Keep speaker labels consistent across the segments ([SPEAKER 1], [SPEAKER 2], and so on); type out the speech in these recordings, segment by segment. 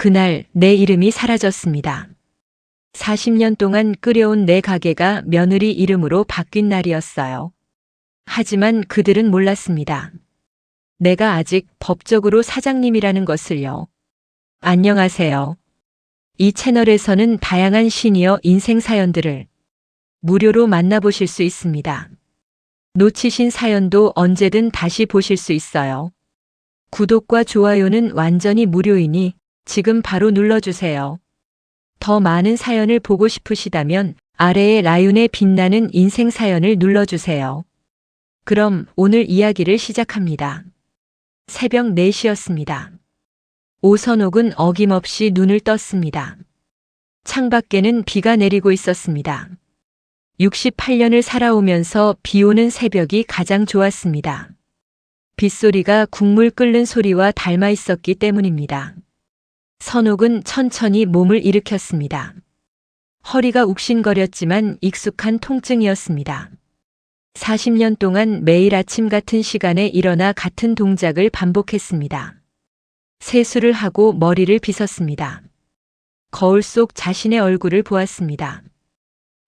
[SPEAKER 1] 그날 내 이름이 사라졌습니다. 40년 동안 끓여온 내 가게가 며느리 이름으로 바뀐 날이었어요. 하지만 그들은 몰랐습니다. 내가 아직 법적으로 사장님이라는 것을요. 안녕하세요. 이 채널에서는 다양한 시니어 인생 사연들을 무료로 만나보실 수 있습니다. 놓치신 사연도 언제든 다시 보실 수 있어요. 구독과 좋아요는 완전히 무료이니 지금 바로 눌러주세요. 더 많은 사연을 보고 싶으시다면 아래의 라윤의 빛나는 인생 사연을 눌러주세요. 그럼 오늘 이야기를 시작합니다. 새벽 4시였습니다. 오선옥은 어김없이 눈을 떴습니다. 창밖에는 비가 내리고 있었습니다. 68년을 살아오면서 비 오는 새벽이 가장 좋았습니다. 빗소리가 국물 끓는 소리와 닮아 있었기 때문입니다. 선옥은 천천히 몸을 일으켰습니다. 허리가 욱신거렸지만 익숙한 통증이었습니다. 40년 동안 매일 아침 같은 시간에 일어나 같은 동작을 반복했습니다. 세수를 하고 머리를 빗었습니다. 거울 속 자신의 얼굴을 보았습니다.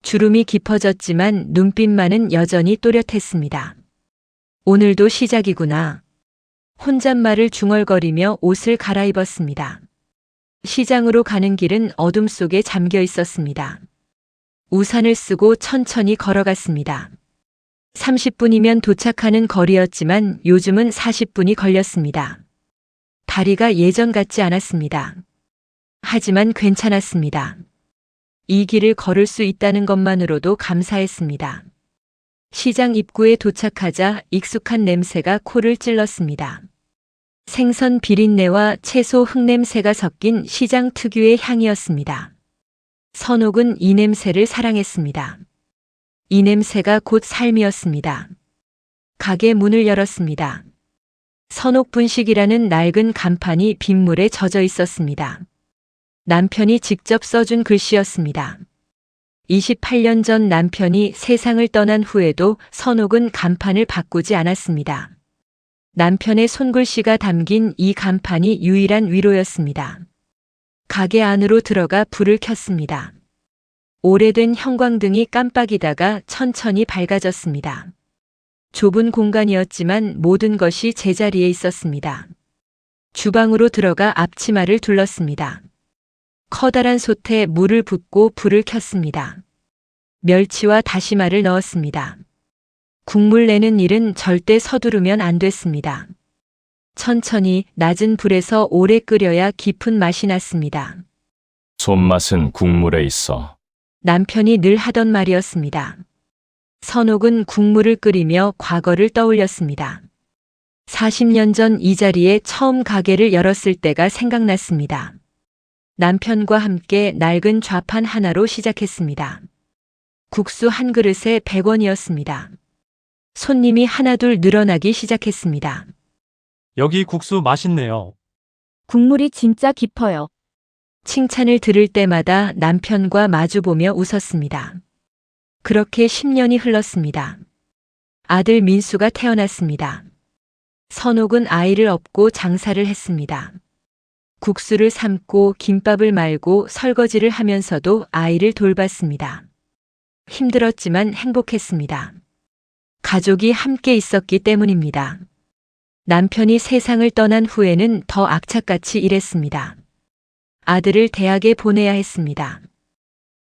[SPEAKER 1] 주름이 깊어졌지만 눈빛만은 여전히 또렷했습니다. 오늘도 시작이구나. 혼잣말을 중얼거리며 옷을 갈아입었습니다. 시장으로 가는 길은 어둠 속에 잠겨 있었습니다. 우산을 쓰고 천천히 걸어갔습니다. 30분이면 도착하는 거리였지만 요즘은 40분이 걸렸습니다. 다리가 예전 같지 않았습니다. 하지만 괜찮았습니다. 이 길을 걸을 수 있다는 것만으로도 감사했습니다. 시장 입구에 도착하자 익숙한 냄새가 코를 찔렀습니다. 생선 비린내와 채소 흙냄새가 섞인 시장 특유의 향이었습니다. 선옥은 이 냄새를 사랑했습니다. 이 냄새가 곧 삶이었습니다. 가게 문을 열었습니다. 선옥 분식이라는 낡은 간판이 빗물에 젖어 있었습니다. 남편이 직접 써준 글씨였습니다. 28년 전 남편이 세상을 떠난 후에도 선옥은 간판을 바꾸지 않았습니다. 남편의 손글씨가 담긴 이 간판이 유일한 위로였습니다. 가게 안으로 들어가 불을 켰습니다. 오래된 형광등이 깜빡이다가 천천히 밝아졌습니다. 좁은 공간이었지만 모든 것이 제자리에 있었습니다. 주방으로 들어가 앞치마를 둘렀습니다. 커다란 솥에 물을 붓고 불을 켰습니다. 멸치와 다시마를 넣었습니다. 국물 내는 일은 절대 서두르면 안 됐습니다. 천천히 낮은 불에서 오래 끓여야 깊은 맛이 났습니다.
[SPEAKER 2] 손맛은 국물에 있어.
[SPEAKER 1] 남편이 늘 하던 말이었습니다. 선옥은 국물을 끓이며 과거를 떠올렸습니다. 40년 전 이 자리에 처음 가게를 열었을 때가 생각났습니다. 남편과 함께 낡은 좌판 하나로 시작했습니다. 국수 한 그릇에 100원이었습니다. 손님이 하나둘 늘어나기 시작했습니다.
[SPEAKER 3] 여기 국수 맛있네요.
[SPEAKER 4] 국물이 진짜 깊어요.
[SPEAKER 1] 칭찬을 들을 때마다 남편과 마주보며 웃었습니다. 그렇게 10년이 흘렀습니다. 아들 민수가 태어났습니다. 선옥은 아이를 업고 장사를 했습니다. 국수를 삶고 김밥을 말고 설거지를 하면서도 아이를 돌봤습니다. 힘들었지만 행복했습니다. 가족이 함께 있었기 때문입니다. 남편이 세상을 떠난 후에는 더 악착같이 일했습니다. 아들을 대학에 보내야 했습니다.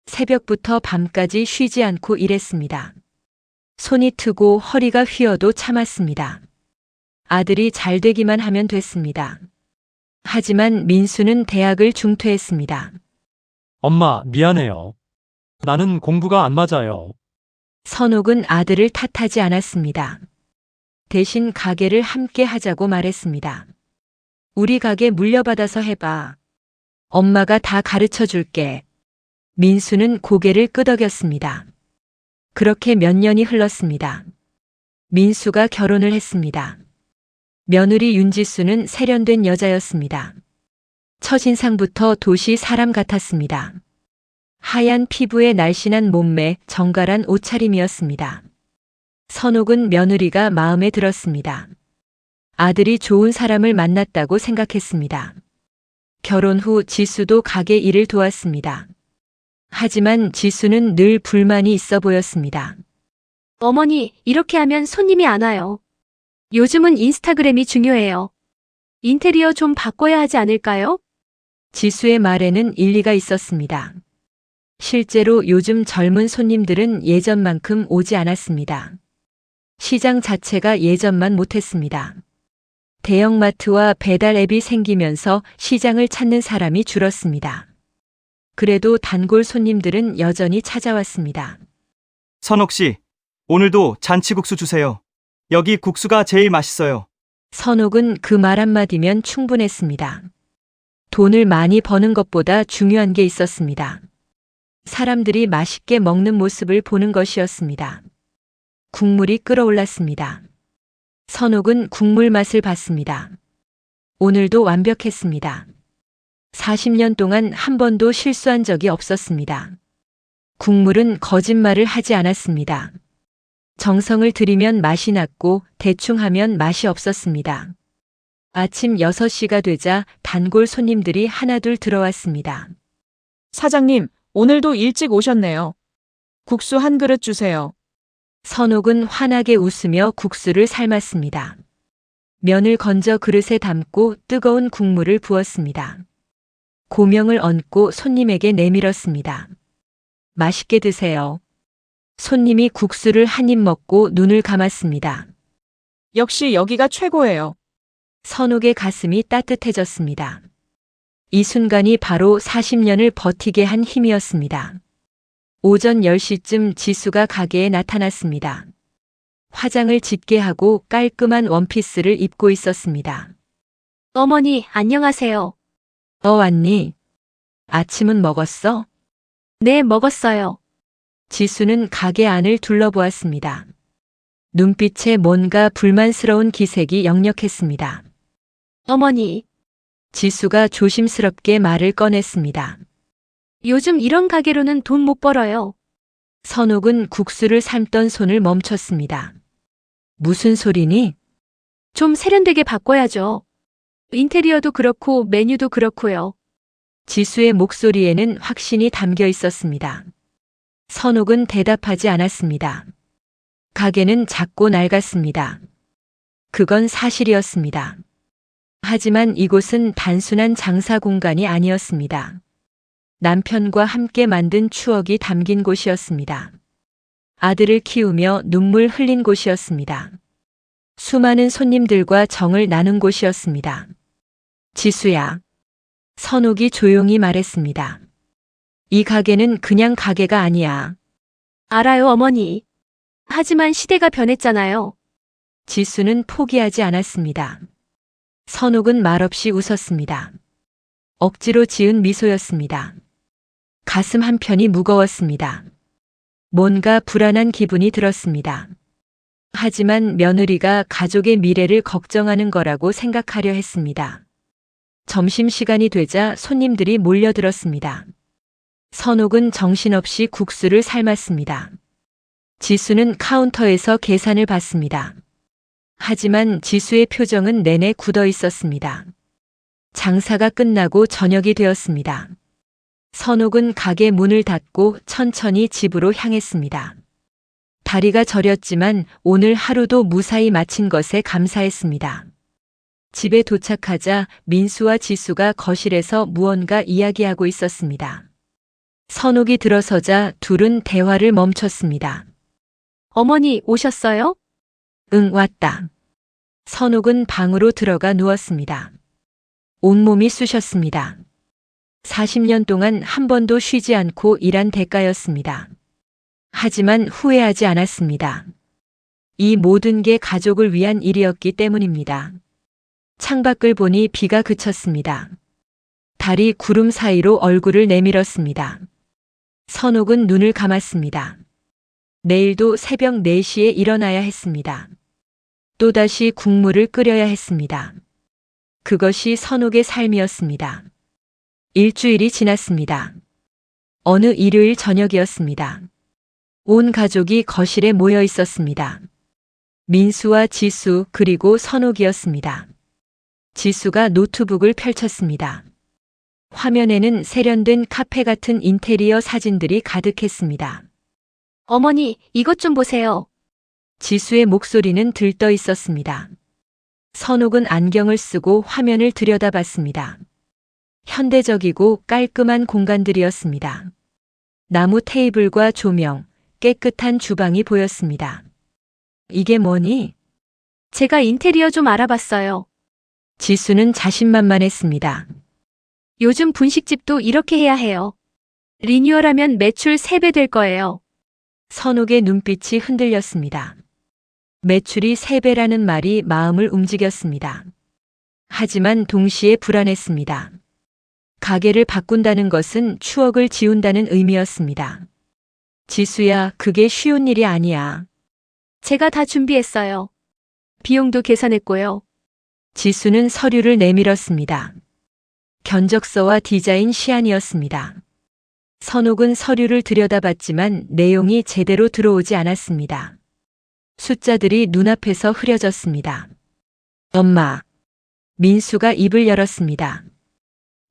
[SPEAKER 1] 새벽부터 밤까지 쉬지 않고 일했습니다. 손이 트고 허리가 휘어도 참았습니다. 아들이 잘 되기만 하면 됐습니다. 하지만 민수는 대학을 중퇴했습니다.
[SPEAKER 3] 엄마, 미안해요. 나는 공부가 안 맞아요.
[SPEAKER 1] 선옥은 아들을 탓하지 않았습니다. 대신 가게를 함께 하자고 말했습니다. 우리 가게 물려받아서 해봐. 엄마가 다 가르쳐 줄게. 민수는 고개를 끄덕였습니다. 그렇게 몇 년이 흘렀습니다. 민수가 결혼을 했습니다. 며느리 윤지수는 세련된 여자였습니다. 첫인상부터 도시 사람 같았습니다. 하얀 피부에 날씬한 몸매, 정갈한 옷차림이었습니다. 선옥은 며느리가 마음에 들었습니다. 아들이 좋은 사람을 만났다고 생각했습니다. 결혼 후 지수도 가게 일을 도왔습니다. 하지만 지수는 늘 불만이 있어 보였습니다.
[SPEAKER 5] 어머니, 이렇게 하면 손님이 안 와요. 요즘은 인스타그램이 중요해요. 인테리어 좀 바꿔야 하지 않을까요?
[SPEAKER 1] 지수의 말에는 일리가 있었습니다. 실제로 요즘 젊은 손님들은 예전만큼 오지 않았습니다. 시장 자체가 예전만 못했습니다. 대형마트와 배달 앱이 생기면서 시장을 찾는 사람이 줄었습니다. 그래도 단골 손님들은 여전히 찾아왔습니다.
[SPEAKER 6] 선옥 씨, 오늘도 잔치국수 주세요. 여기 국수가 제일 맛있어요.
[SPEAKER 1] 선옥은 그 말 한마디면 충분했습니다. 돈을 많이 버는 것보다 중요한 게 있었습니다. 사람들이 맛있게 먹는 모습을 보는 것이었습니다. 국물이 끓어올랐습니다. 선옥은 국물 맛을 봤습니다. 오늘도 완벽했습니다. 40년 동안 한 번도 실수한 적이 없었습니다. 국물은 거짓말을 하지 않았습니다. 정성을 들이면 맛이 났고 대충 하면 맛이 없었습니다. 아침 6시가 되자 단골 손님들이 하나둘 들어왔습니다.
[SPEAKER 7] 사장님, 오늘도 일찍 오셨네요. 국수 한 그릇 주세요.
[SPEAKER 1] 선옥은 환하게 웃으며 국수를 삶았습니다. 면을 건져 그릇에 담고 뜨거운 국물을 부었습니다. 고명을 얹고 손님에게 내밀었습니다. 맛있게 드세요. 손님이 국수를 한 입 먹고 눈을 감았습니다.
[SPEAKER 7] 역시 여기가 최고예요.
[SPEAKER 1] 선옥의 가슴이 따뜻해졌습니다. 이 순간이 바로 40년을 버티게 한 힘이었습니다. 오전 10시쯤 지수가 가게에 나타났습니다. 화장을 짙게 하고 깔끔한 원피스를 입고 있었습니다.
[SPEAKER 5] 어머니, 안녕하세요.
[SPEAKER 1] 너 왔니? 아침은 먹었어?
[SPEAKER 5] 네, 먹었어요.
[SPEAKER 1] 지수는 가게 안을 둘러보았습니다. 눈빛에 뭔가 불만스러운 기색이 역력했습니다.
[SPEAKER 5] 어머니,
[SPEAKER 1] 지수가 조심스럽게 말을 꺼냈습니다.
[SPEAKER 5] 요즘 이런 가게로는 돈 못 벌어요.
[SPEAKER 1] 선옥은 국수를 삶던 손을 멈췄습니다. 무슨 소리니?
[SPEAKER 5] 좀 세련되게 바꿔야죠. 인테리어도 그렇고 메뉴도 그렇고요.
[SPEAKER 1] 지수의 목소리에는 확신이 담겨 있었습니다. 선옥은 대답하지 않았습니다. 가게는 작고 낡았습니다. 그건 사실이었습니다. 하지만 이곳은 단순한 장사 공간이 아니었습니다. 남편과 함께 만든 추억이 담긴 곳이었습니다. 아들을 키우며 눈물 흘린 곳이었습니다. 수많은 손님들과 정을 나눈 곳이었습니다. 지수야. 선옥이 조용히 말했습니다. 이 가게는 그냥 가게가 아니야.
[SPEAKER 5] 알아요, 어머니. 하지만 시대가 변했잖아요.
[SPEAKER 1] 지수는 포기하지 않았습니다. 선옥은 말없이 웃었습니다. 억지로 지은 미소였습니다. 가슴 한편이 무거웠습니다. 뭔가 불안한 기분이 들었습니다. 하지만 며느리가 가족의 미래를 걱정하는 거라고 생각하려 했습니다. 점심시간이 되자 손님들이 몰려들었습니다. 선옥은 정신없이 국수를 삶았습니다. 지수는 카운터에서 계산을 받습니다. 하지만 지수의 표정은 내내 굳어 있었습니다. 장사가 끝나고 저녁이 되었습니다. 선옥은 가게 문을 닫고 천천히 집으로 향했습니다. 다리가 저렸지만 오늘 하루도 무사히 마친 것에 감사했습니다. 집에 도착하자 민수와 지수가 거실에서 무언가 이야기하고 있었습니다. 선옥이 들어서자 둘은 대화를 멈췄습니다.
[SPEAKER 5] 어머니, 오셨어요?
[SPEAKER 1] 응, 왔다. 선옥은 방으로 들어가 누웠습니다. 온몸이 쑤셨습니다. 40년 동안 한 번도 쉬지 않고 일한 대가였습니다. 하지만 후회하지 않았습니다. 이 모든 게 가족을 위한 일이었기 때문입니다. 창밖을 보니 비가 그쳤습니다. 달이 구름 사이로 얼굴을 내밀었습니다. 선옥은 눈을 감았습니다. 내일도 새벽 4시에 일어나야 했습니다. 또다시 국물을 끓여야 했습니다. 그것이 선옥의 삶이었습니다. 일주일이 지났습니다. 어느 일요일 저녁이었습니다. 온 가족이 거실에 모여 있었습니다. 민수와 지수 그리고 선옥이었습니다. 지수가 노트북을 펼쳤습니다. 화면에는 세련된 카페 같은 인테리어 사진들이 가득했습니다.
[SPEAKER 5] 어머니, 이것 좀 보세요.
[SPEAKER 1] 지수의 목소리는 들떠 있었습니다. 선옥은 안경을 쓰고 화면을 들여다봤습니다. 현대적이고 깔끔한 공간들이었습니다. 나무 테이블과 조명, 깨끗한 주방이 보였습니다. 이게 뭐니?
[SPEAKER 5] 제가 인테리어 좀 알아봤어요.
[SPEAKER 1] 지수는 자신만만했습니다.
[SPEAKER 5] 요즘 분식집도 이렇게 해야 해요. 리뉴얼하면 매출 3배 될 거예요.
[SPEAKER 1] 선옥의 눈빛이 흔들렸습니다. 매출이 3배라는 말이 마음을 움직였습니다. 하지만 동시에 불안했습니다. 가게를 바꾼다는 것은 추억을 지운다는 의미였습니다. 지수야, 그게 쉬운 일이 아니야.
[SPEAKER 5] 제가 다 준비했어요. 비용도 계산했고요.
[SPEAKER 1] 지수는 서류를 내밀었습니다. 견적서와 디자인 시안이었습니다. 선옥은 서류를 들여다봤지만 내용이 제대로 들어오지 않았습니다. 숫자들이 눈앞에서 흐려졌습니다. 엄마. 민수가 입을 열었습니다.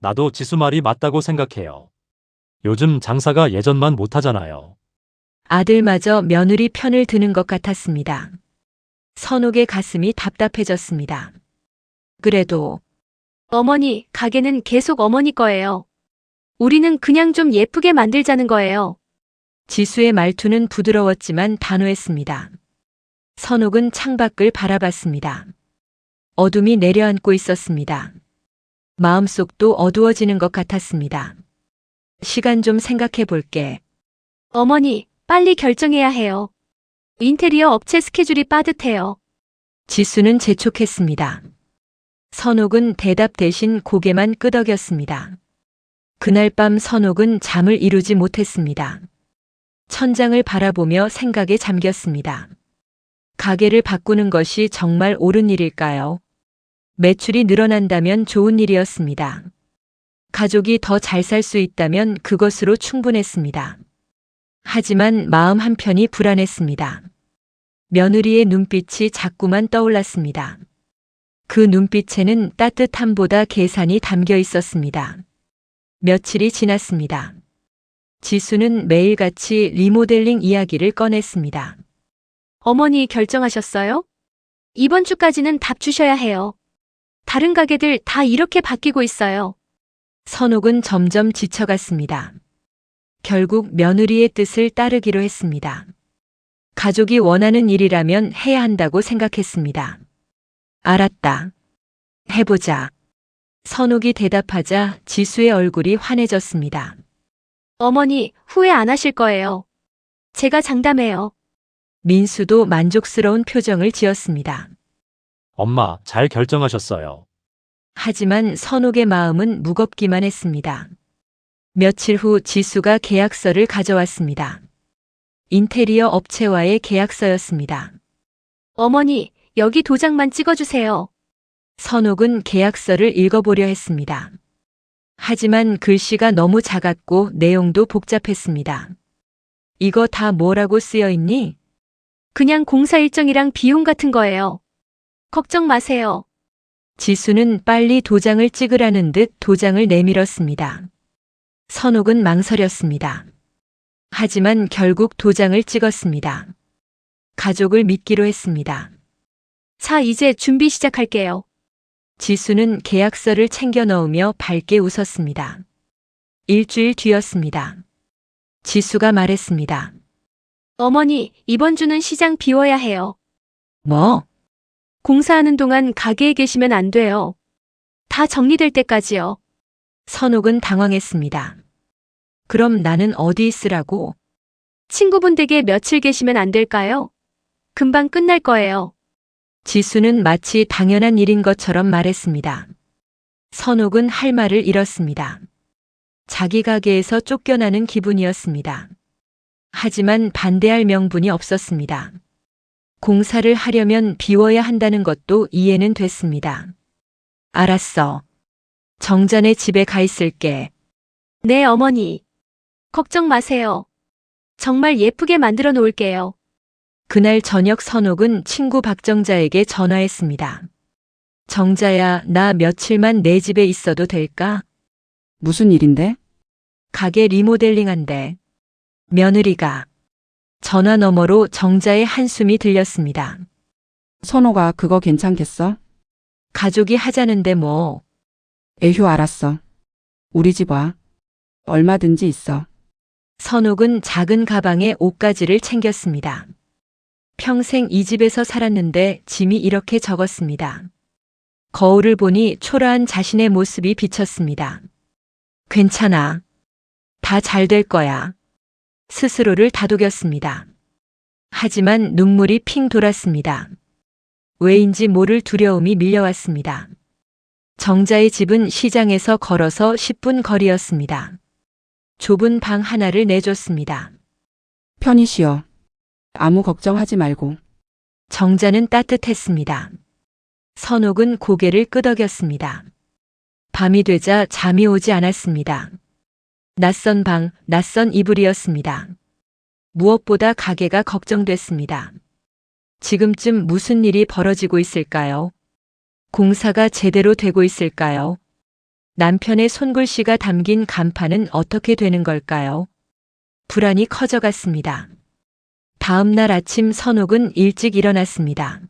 [SPEAKER 3] 나도 지수 말이 맞다고 생각해요. 요즘 장사가 예전만 못하잖아요.
[SPEAKER 1] 아들마저 며느리 편을 드는 것 같았습니다. 선옥의 가슴이 답답해졌습니다. 그래도
[SPEAKER 5] 어머니, 가게는 계속 어머니 거예요. 우리는 그냥 좀 예쁘게 만들자는 거예요.
[SPEAKER 1] 지수의 말투는 부드러웠지만 단호했습니다. 선옥은 창밖을 바라봤습니다. 어둠이 내려앉고 있었습니다. 마음속도 어두워지는 것 같았습니다. 시간 좀 생각해 볼게.
[SPEAKER 5] 어머니, 빨리 결정해야 해요. 인테리어 업체 스케줄이 빠듯해요.
[SPEAKER 1] 지수는 재촉했습니다. 선옥은 대답 대신 고개만 끄덕였습니다. 그날 밤 선옥은 잠을 이루지 못했습니다. 천장을 바라보며 생각에 잠겼습니다. 가게를 바꾸는 것이 정말 옳은 일일까요? 매출이 늘어난다면 좋은 일이었습니다. 가족이 더 잘 살 수 있다면 그것으로 충분했습니다. 하지만 마음 한편이 불안했습니다. 며느리의 눈빛이 자꾸만 떠올랐습니다. 그 눈빛에는 따뜻함보다 계산이 담겨 있었습니다. 며칠이 지났습니다. 지수는 매일같이 리모델링 이야기를 꺼냈습니다.
[SPEAKER 5] 어머니 결정하셨어요? 이번 주까지는 답 주셔야 해요. 다른 가게들 다 이렇게 바뀌고 있어요.
[SPEAKER 1] 선옥은 점점 지쳐갔습니다. 결국 며느리의 뜻을 따르기로 했습니다. 가족이 원하는 일이라면 해야 한다고 생각했습니다. 알았다. 해보자. 선옥이 대답하자 지수의 얼굴이 환해졌습니다.
[SPEAKER 5] 어머니, 후회 안 하실 거예요. 제가 장담해요.
[SPEAKER 1] 민수도 만족스러운 표정을 지었습니다.
[SPEAKER 3] 엄마, 잘 결정하셨어요.
[SPEAKER 1] 하지만 선옥의 마음은 무겁기만 했습니다. 며칠 후 지수가 계약서를 가져왔습니다. 인테리어 업체와의 계약서였습니다.
[SPEAKER 5] 어머니, 여기 도장만 찍어주세요.
[SPEAKER 1] 선옥은 계약서를 읽어보려 했습니다. 하지만 글씨가 너무 작았고 내용도 복잡했습니다. 이거 다 뭐라고 쓰여 있니?
[SPEAKER 5] 그냥 공사 일정이랑 비용 같은 거예요. 걱정 마세요.
[SPEAKER 1] 지수는 빨리 도장을 찍으라는 듯 도장을 내밀었습니다. 선옥은 망설였습니다. 하지만 결국 도장을 찍었습니다. 가족을 믿기로 했습니다.
[SPEAKER 5] 자, 이제 준비 시작할게요.
[SPEAKER 1] 지수는 계약서를 챙겨 넣으며 밝게 웃었습니다. 일주일 뒤였습니다. 지수가 말했습니다.
[SPEAKER 5] 어머니, 이번 주는 시장 비워야 해요.
[SPEAKER 1] 뭐?
[SPEAKER 5] 공사하는 동안 가게에 계시면 안 돼요. 다 정리될 때까지요.
[SPEAKER 1] 선옥은 당황했습니다. 그럼 나는 어디 있으라고?
[SPEAKER 5] 친구분 댁에 며칠 계시면 안 될까요? 금방 끝날 거예요.
[SPEAKER 1] 지수는 마치 당연한 일인 것처럼 말했습니다. 선옥은 할 말을 잃었습니다. 자기 가게에서 쫓겨나는 기분이었습니다. 하지만 반대할 명분이 없었습니다. 공사를 하려면 비워야 한다는 것도 이해는 됐습니다. 알았어. 정전의 집에 가 있을게.
[SPEAKER 5] 네, 어머니. 걱정 마세요. 정말 예쁘게 만들어 놓을게요.
[SPEAKER 1] 그날 저녁 선옥은 친구 박정자에게 전화했습니다. 정자야, 나 며칠만 내 집에 있어도 될까?
[SPEAKER 8] 무슨 일인데?
[SPEAKER 1] 가게 리모델링한데. 며느리가. 전화 너머로 정자의 한숨이 들렸습니다.
[SPEAKER 8] 선호가 그거 괜찮겠어?
[SPEAKER 1] 가족이 하자는데 뭐.
[SPEAKER 8] 에휴, 알았어. 우리 집 와. 얼마든지 있어.
[SPEAKER 1] 선옥은 작은 가방에 옷가지를 챙겼습니다. 평생 이 집에서 살았는데 짐이 이렇게 적었습니다. 거울을 보니 초라한 자신의 모습이 비쳤습니다. 괜찮아. 다 잘 될 거야. 스스로를 다독였습니다. 하지만 눈물이 핑 돌았습니다. 왜인지 모를 두려움이 밀려왔습니다. 정자의 집은 시장에서 걸어서 10분 거리였습니다. 좁은 방 하나를 내줬습니다.
[SPEAKER 8] 편히 쉬어. 아무 걱정하지 말고.
[SPEAKER 1] 정자는 따뜻했습니다. 선옥은 고개를 끄덕였습니다. 밤이 되자 잠이 오지 않았습니다. 낯선 방, 낯선 이불이었습니다. 무엇보다 가게가 걱정됐습니다. 지금쯤 무슨 일이 벌어지고 있을까요? 공사가 제대로 되고 있을까요? 남편의 손글씨가 담긴 간판은 어떻게 되는 걸까요? 불안이 커져갔습니다. 다음 날 아침 선옥은 일찍 일어났습니다.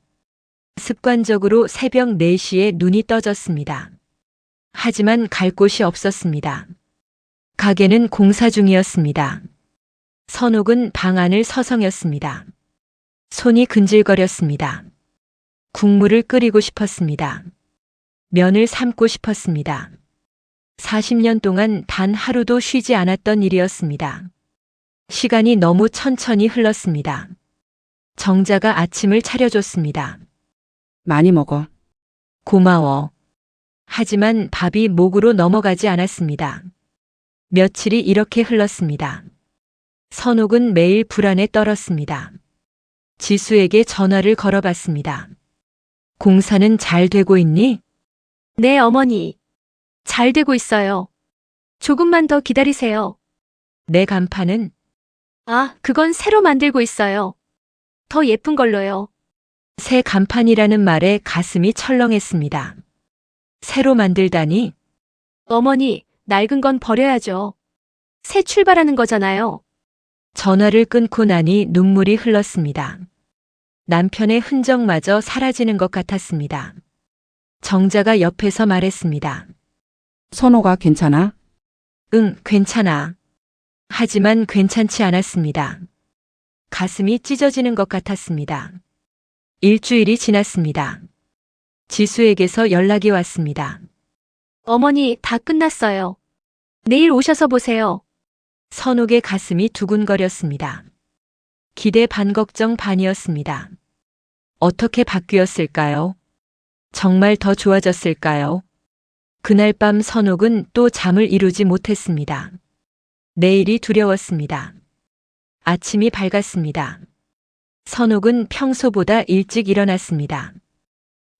[SPEAKER 1] 습관적으로 새벽 4시에 눈이 떠졌습니다. 하지만 갈 곳이 없었습니다. 가게는 공사 중이었습니다. 선옥은 방 안을 서성였습니다. 손이 근질거렸습니다. 국물을 끓이고 싶었습니다. 면을 삶고 싶었습니다. 40년 동안 단 하루도 쉬지 않았던 일이었습니다. 시간이 너무 천천히 흘렀습니다. 정자가 아침을 차려줬습니다.
[SPEAKER 8] 많이 먹어.
[SPEAKER 1] 고마워. 하지만 밥이 목으로 넘어가지 않았습니다. 며칠이 이렇게 흘렀습니다. 선옥은 매일 불안에 떨었습니다. 지수에게 전화를 걸어봤습니다. 공사는 잘 되고 있니?
[SPEAKER 5] 네, 어머니. 잘 되고 있어요. 조금만 더 기다리세요.
[SPEAKER 1] 내 간판은?
[SPEAKER 5] 아, 그건 새로 만들고 있어요. 더 예쁜 걸로요.
[SPEAKER 1] 새 간판이라는 말에 가슴이 철렁했습니다. 새로 만들다니?
[SPEAKER 5] 어머니, 낡은 건 버려야죠. 새 출발하는 거잖아요.
[SPEAKER 1] 전화를 끊고 나니 눈물이 흘렀습니다. 남편의 흔적마저 사라지는 것 같았습니다. 정자가 옆에서 말했습니다.
[SPEAKER 8] 선호가 괜찮아?
[SPEAKER 1] 응, 괜찮아. 하지만 괜찮지 않았습니다. 가슴이 찢어지는 것 같았습니다. 일주일이 지났습니다. 지수에게서 연락이 왔습니다.
[SPEAKER 5] 어머니, 다 끝났어요. 내일 오셔서 보세요.
[SPEAKER 1] 선옥의 가슴이 두근거렸습니다. 기대 반 걱정 반이었습니다. 어떻게 바뀌었을까요? 정말 더 좋아졌을까요? 그날 밤 선옥은 또 잠을 이루지 못했습니다. 내일이 두려웠습니다. 아침이 밝았습니다. 선옥은 평소보다 일찍 일어났습니다.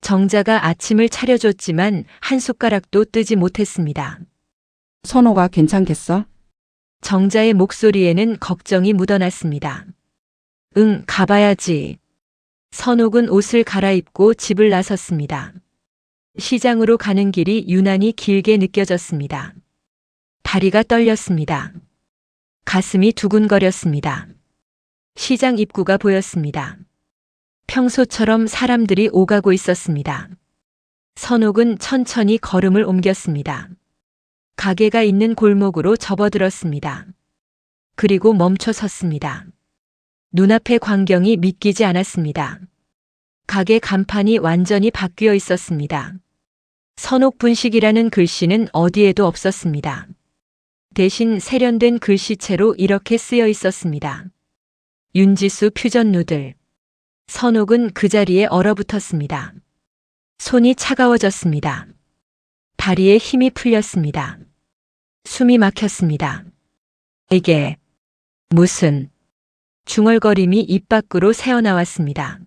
[SPEAKER 1] 정자가 아침을 차려줬지만 한 숟가락도 뜨지 못했습니다.
[SPEAKER 8] 선호가 괜찮겠어?
[SPEAKER 1] 정자의 목소리에는 걱정이 묻어났습니다. 응, 가봐야지. 선옥은 옷을 갈아입고 집을 나섰습니다. 시장으로 가는 길이 유난히 길게 느껴졌습니다. 다리가 떨렸습니다. 가슴이 두근거렸습니다. 시장 입구가 보였습니다. 평소처럼 사람들이 오가고 있었습니다. 선옥은 천천히 걸음을 옮겼습니다. 가게가 있는 골목으로 접어들었습니다. 그리고 멈춰 섰습니다. 눈앞의 광경이 믿기지 않았습니다. 가게 간판이 완전히 바뀌어 있었습니다. 선옥 분식이라는 글씨는 어디에도 없었습니다. 대신 세련된 글씨체로 이렇게 쓰여 있었습니다. 윤지수 퓨전 누들. 선옥은 그 자리에 얼어붙었습니다. 손이 차가워졌습니다. 다리에 힘이 풀렸습니다. 숨이 막혔습니다. 이게 무슨 중얼거림이 입 밖으로 새어나왔습니다.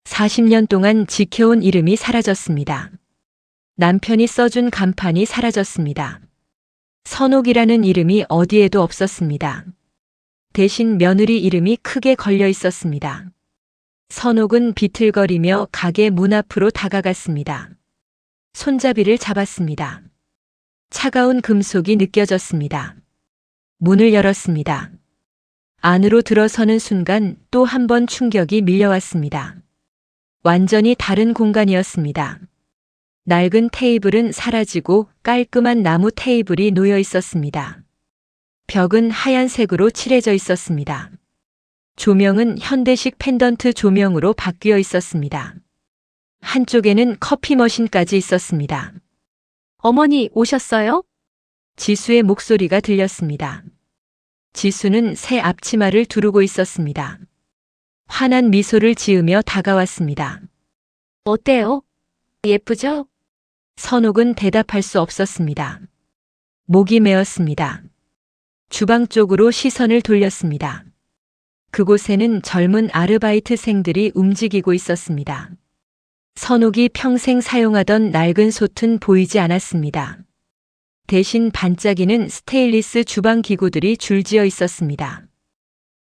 [SPEAKER 1] 40년 동안 지켜온 이름이 사라졌습니다. 남편이 써준 간판이 사라졌습니다. 선옥이라는 이름이 어디에도 없었습니다. 대신 며느리 이름이 크게 걸려 있었습니다. 선옥은 비틀거리며 가게 문 앞으로 다가갔습니다. 손잡이를 잡았습니다. 차가운 금속이 느껴졌습니다. 문을 열었습니다. 안으로 들어서는 순간 또 한 번 충격이 밀려왔습니다. 완전히 다른 공간이었습니다. 낡은 테이블은 사라지고 깔끔한 나무 테이블이 놓여 있었습니다. 벽은 하얀색으로 칠해져 있었습니다. 조명은 현대식 펜던트 조명으로 바뀌어 있었습니다. 한쪽에는 커피 머신까지 있었습니다.
[SPEAKER 5] 어머니 오셨어요?
[SPEAKER 1] 지수의 목소리가 들렸습니다. 지수는 새 앞치마를 두르고 있었습니다. 환한 미소를 지으며 다가왔습니다.
[SPEAKER 5] 어때요? 예쁘죠?
[SPEAKER 1] 선옥은 대답할 수 없었습니다. 목이 메었습니다. 주방 쪽으로 시선을 돌렸습니다. 그곳에는 젊은 아르바이트생들이 움직이고 있었습니다. 선옥이 평생 사용하던 낡은 솥은 보이지 않았습니다. 대신 반짝이는 스테인리스 주방 기구들이 줄지어 있었습니다.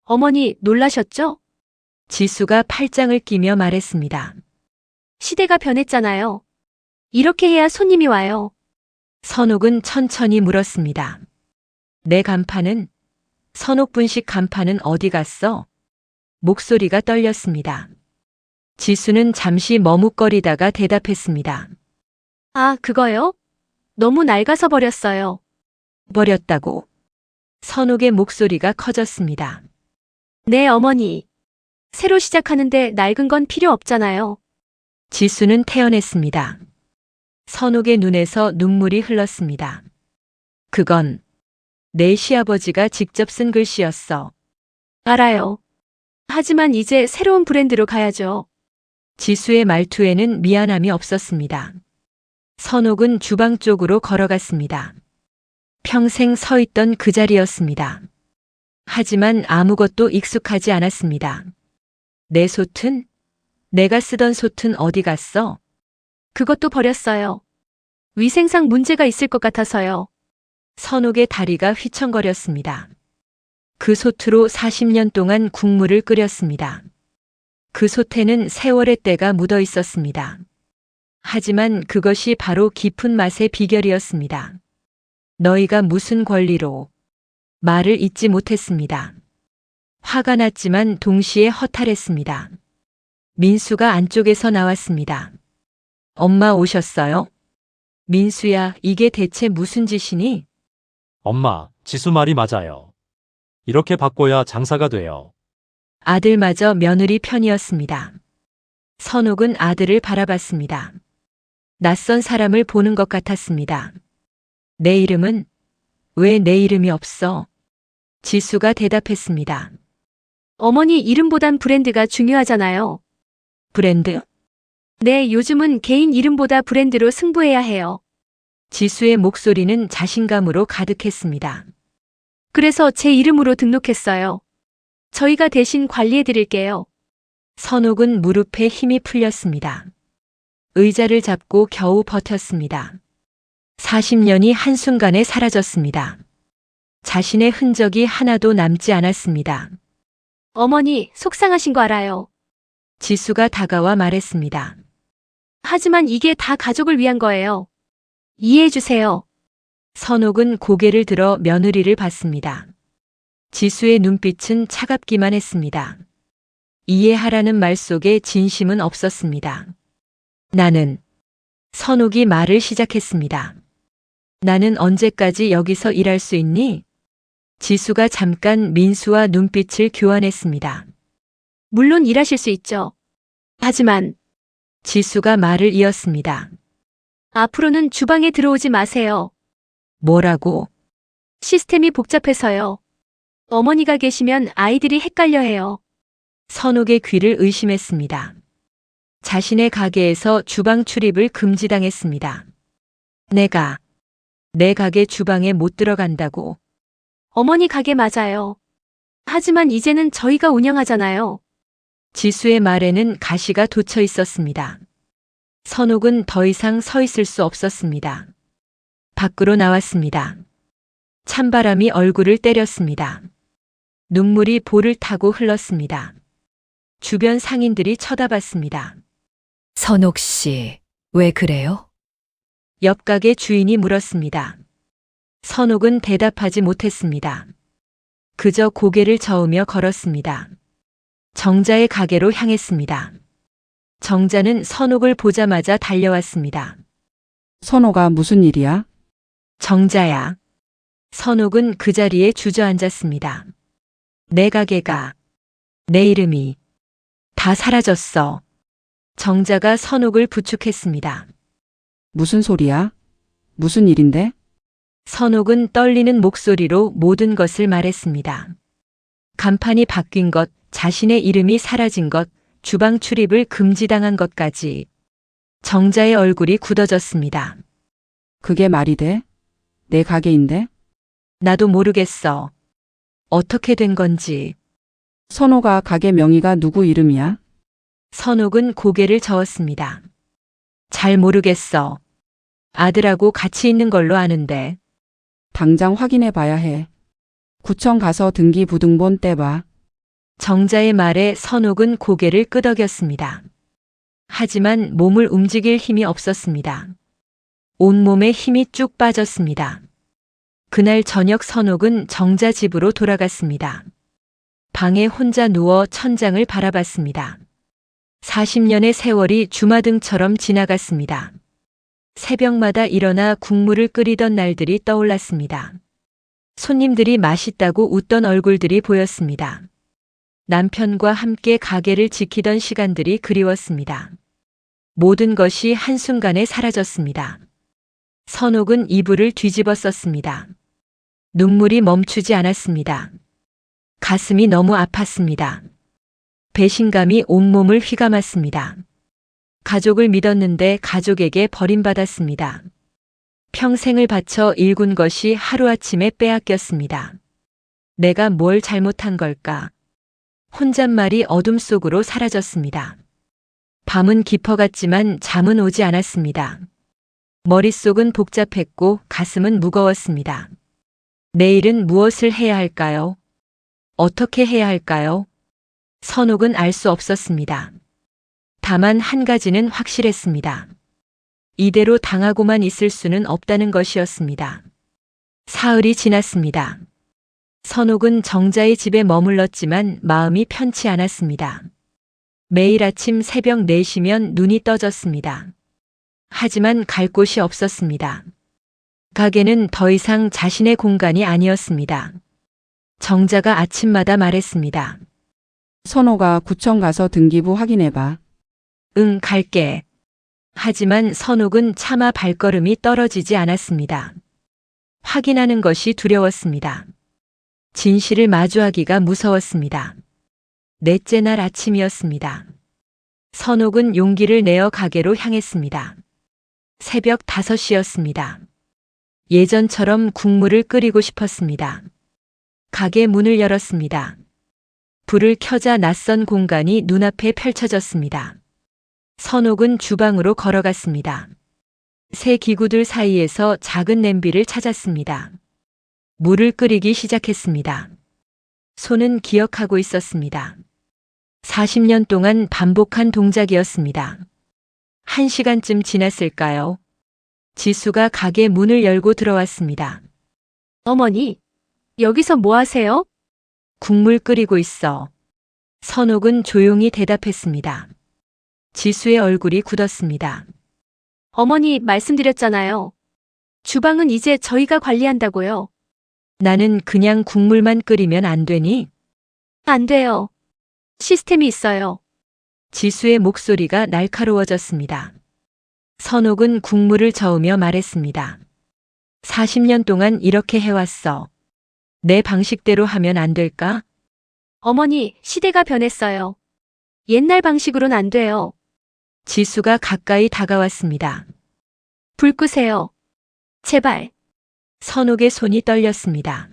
[SPEAKER 5] 어머니 놀라셨죠?
[SPEAKER 1] 지수가 팔짱을 끼며 말했습니다.
[SPEAKER 5] 시대가 변했잖아요. 이렇게 해야 손님이 와요.
[SPEAKER 1] 선옥은 천천히 물었습니다. 내 간판은? 선옥분식 간판은 어디 갔어? 목소리가 떨렸습니다. 지수는 잠시 머뭇거리다가 대답했습니다.
[SPEAKER 5] 아, 그거요? 너무 낡아서 버렸어요.
[SPEAKER 1] 버렸다고. 선옥의 목소리가 커졌습니다.
[SPEAKER 5] 네, 어머니. 새로 시작하는데 낡은 건 필요 없잖아요.
[SPEAKER 1] 지수는 태어났습니다. 선옥의 눈에서 눈물이 흘렀습니다. 그건 내 시아버지가 직접 쓴 글씨였어.
[SPEAKER 5] 알아요. 하지만 이제 새로운 브랜드로 가야죠.
[SPEAKER 1] 지수의 말투에는 미안함이 없었습니다. 선옥은 주방 쪽으로 걸어갔습니다. 평생 서 있던 그 자리였습니다. 하지만 아무것도 익숙하지 않았습니다. 내 솥은? 내가 쓰던 솥은 어디 갔어?
[SPEAKER 5] 그것도 버렸어요. 위생상 문제가 있을 것 같아서요.
[SPEAKER 1] 선옥의 다리가 휘청거렸습니다. 그 솥으로 40년 동안 국물을 끓였습니다. 그 솥에는 세월의 때가 묻어 있었습니다. 하지만 그것이 바로 깊은 맛의 비결이었습니다. 너희가 무슨 권리로? 말을 잇지 못했습니다. 화가 났지만 동시에 허탈했습니다. 민수가 안쪽에서 나왔습니다. 엄마 오셨어요? 민수야, 이게 대체 무슨 짓이니?
[SPEAKER 3] 엄마, 지수 말이 맞아요. 이렇게 바꿔야 장사가 돼요.
[SPEAKER 1] 아들마저 며느리 편이었습니다. 선옥은 아들을 바라봤습니다. 낯선 사람을 보는 것 같았습니다. 내 이름은? 왜 내 이름이 없어? 지수가 대답했습니다.
[SPEAKER 5] 어머니 이름보단 브랜드가 중요하잖아요.
[SPEAKER 1] 브랜드?
[SPEAKER 5] 네, 요즘은 개인 이름보다 브랜드로 승부해야 해요.
[SPEAKER 1] 지수의 목소리는 자신감으로 가득했습니다.
[SPEAKER 5] 그래서 제 이름으로 등록했어요. 저희가 대신 관리해 드릴게요.
[SPEAKER 1] 선옥은 무릎에 힘이 풀렸습니다. 의자를 잡고 겨우 버텼습니다. 40년이 한순간에 사라졌습니다. 자신의 흔적이 하나도 남지 않았습니다.
[SPEAKER 5] 어머니, 속상하신 거 알아요.
[SPEAKER 1] 지수가 다가와 말했습니다.
[SPEAKER 5] 하지만 이게 다 가족을 위한 거예요. 이해해 주세요.
[SPEAKER 1] 선옥은 고개를 들어 며느리를 봤습니다. 지수의 눈빛은 차갑기만 했습니다. 이해하라는 말 속에 진심은 없었습니다. 나는 선옥이 말을 시작했습니다. 나는 언제까지 여기서 일할 수 있니? 지수가 잠깐 민수와 눈빛을 교환했습니다.
[SPEAKER 5] 물론 일하실 수 있죠. 하지만
[SPEAKER 1] 지수가 말을 이었습니다.
[SPEAKER 5] 앞으로는 주방에 들어오지 마세요.
[SPEAKER 1] 뭐라고?
[SPEAKER 5] 시스템이 복잡해서요. 어머니가 계시면 아이들이 헷갈려해요.
[SPEAKER 1] 선옥의 귀를 의심했습니다. 자신의 가게에서 주방 출입을 금지당했습니다. 내가 내 가게 주방에 못 들어간다고.
[SPEAKER 5] 어머니 가게 맞아요. 하지만 이제는 저희가 운영하잖아요.
[SPEAKER 1] 지수의 말에는 가시가 돋쳐 있었습니다. 선옥은 더 이상 서 있을 수 없었습니다. 밖으로 나왔습니다. 찬바람이 얼굴을 때렸습니다. 눈물이 볼을 타고 흘렀습니다. 주변 상인들이 쳐다봤습니다.
[SPEAKER 9] 선옥 씨, 왜 그래요?
[SPEAKER 1] 옆 가게 주인이 물었습니다. 선옥은 대답하지 못했습니다. 그저 고개를 저으며 걸었습니다. 정자의 가게로 향했습니다. 정자는 선옥을 보자마자 달려왔습니다.
[SPEAKER 8] 선호가 무슨 일이야?
[SPEAKER 1] 정자야. 선옥은 그 자리에 주저앉았습니다. 내 가게가, 내 이름이 다 사라졌어. 정자가 선옥을 부축했습니다.
[SPEAKER 8] 무슨 소리야? 무슨 일인데?
[SPEAKER 1] 선옥은 떨리는 목소리로 모든 것을 말했습니다. 간판이 바뀐 것, 자신의 이름이 사라진 것, 주방 출입을 금지당한 것까지. 정자의 얼굴이 굳어졌습니다.
[SPEAKER 8] 그게 말이 돼? 내 가게인데?
[SPEAKER 1] 나도 모르겠어. 어떻게 된 건지.
[SPEAKER 8] 선호가 가게 명의가 누구 이름이야?
[SPEAKER 1] 선옥은 고개를 저었습니다. 잘 모르겠어. 아들하고 같이 있는 걸로 아는데.
[SPEAKER 8] 당장 확인해 봐야 해. 구청 가서 등기부등본 떼봐.
[SPEAKER 1] 정자의 말에 선옥은 고개를 끄덕였습니다. 하지만 몸을 움직일 힘이 없었습니다. 온몸에 힘이 쭉 빠졌습니다. 그날 저녁 선옥은 정자 집으로 돌아갔습니다. 방에 혼자 누워 천장을 바라봤습니다. 40년의 세월이 주마등처럼 지나갔습니다. 새벽마다 일어나 국물을 끓이던 날들이 떠올랐습니다. 손님들이 맛있다고 웃던 얼굴들이 보였습니다. 남편과 함께 가게를 지키던 시간들이 그리웠습니다. 모든 것이 한순간에 사라졌습니다. 선옥은 이불을 뒤집어 썼습니다. 눈물이 멈추지 않았습니다. 가슴이 너무 아팠습니다. 배신감이 온몸을 휘감았습니다. 가족을 믿었는데 가족에게 버림받았습니다. 평생을 바쳐 일군 것이 하루아침에 빼앗겼습니다. 내가 뭘 잘못한 걸까? 혼잣말이 어둠 속으로 사라졌습니다. 밤은 깊어갔지만 잠은 오지 않았습니다. 머릿속은 복잡했고 가슴은 무거웠습니다. 내일은 무엇을 해야 할까요? 어떻게 해야 할까요? 선옥은 알 수 없었습니다. 다만 한 가지는 확실했습니다. 이대로 당하고만 있을 수는 없다는 것이었습니다. 사흘이 지났습니다. 선옥은 정자의 집에 머물렀지만 마음이 편치 않았습니다. 매일 아침 새벽 4시면 눈이 떠졌습니다. 하지만 갈 곳이 없었습니다. 가게는 더 이상 자신의 공간이 아니었습니다. 정자가 아침마다 말했습니다.
[SPEAKER 8] 선호가 구청 가서 등기부 확인해봐.
[SPEAKER 1] 응, 갈게. 하지만 선옥은 차마 발걸음이 떨어지지 않았습니다. 확인하는 것이 두려웠습니다. 진실을 마주하기가 무서웠습니다. 넷째 날 아침이었습니다. 선옥은 용기를 내어 가게로 향했습니다. 새벽 5시였습니다. 예전처럼 국물을 끓이고 싶었습니다. 가게 문을 열었습니다. 불을 켜자 낯선 공간이 눈앞에 펼쳐졌습니다. 선옥은 주방으로 걸어갔습니다. 새 기구들 사이에서 작은 냄비를 찾았습니다. 물을 끓이기 시작했습니다. 손은 기억하고 있었습니다. 40년 동안 반복한 동작이었습니다. 1시간쯤 지났을까요? 지수가 가게 문을 열고 들어왔습니다.
[SPEAKER 5] 어머니, 여기서 뭐 하세요?
[SPEAKER 1] 국물 끓이고 있어. 선옥은 조용히 대답했습니다. 지수의 얼굴이 굳었습니다.
[SPEAKER 5] 어머니 말씀드렸잖아요. 주방은 이제 저희가 관리한다고요.
[SPEAKER 1] 나는 그냥 국물만 끓이면 안 되니?
[SPEAKER 5] 안 돼요. 시스템이 있어요.
[SPEAKER 1] 지수의 목소리가 날카로워졌습니다. 선옥은 국물을 저으며 말했습니다. 40년 동안 이렇게 해왔어. 내 방식대로 하면 안 될까?
[SPEAKER 5] 어머니, 시대가 변했어요. 옛날 방식으론 안 돼요.
[SPEAKER 1] 지수가 가까이 다가왔습니다.
[SPEAKER 5] 불 끄세요. 제발.
[SPEAKER 1] 선옥의 손이 떨렸습니다.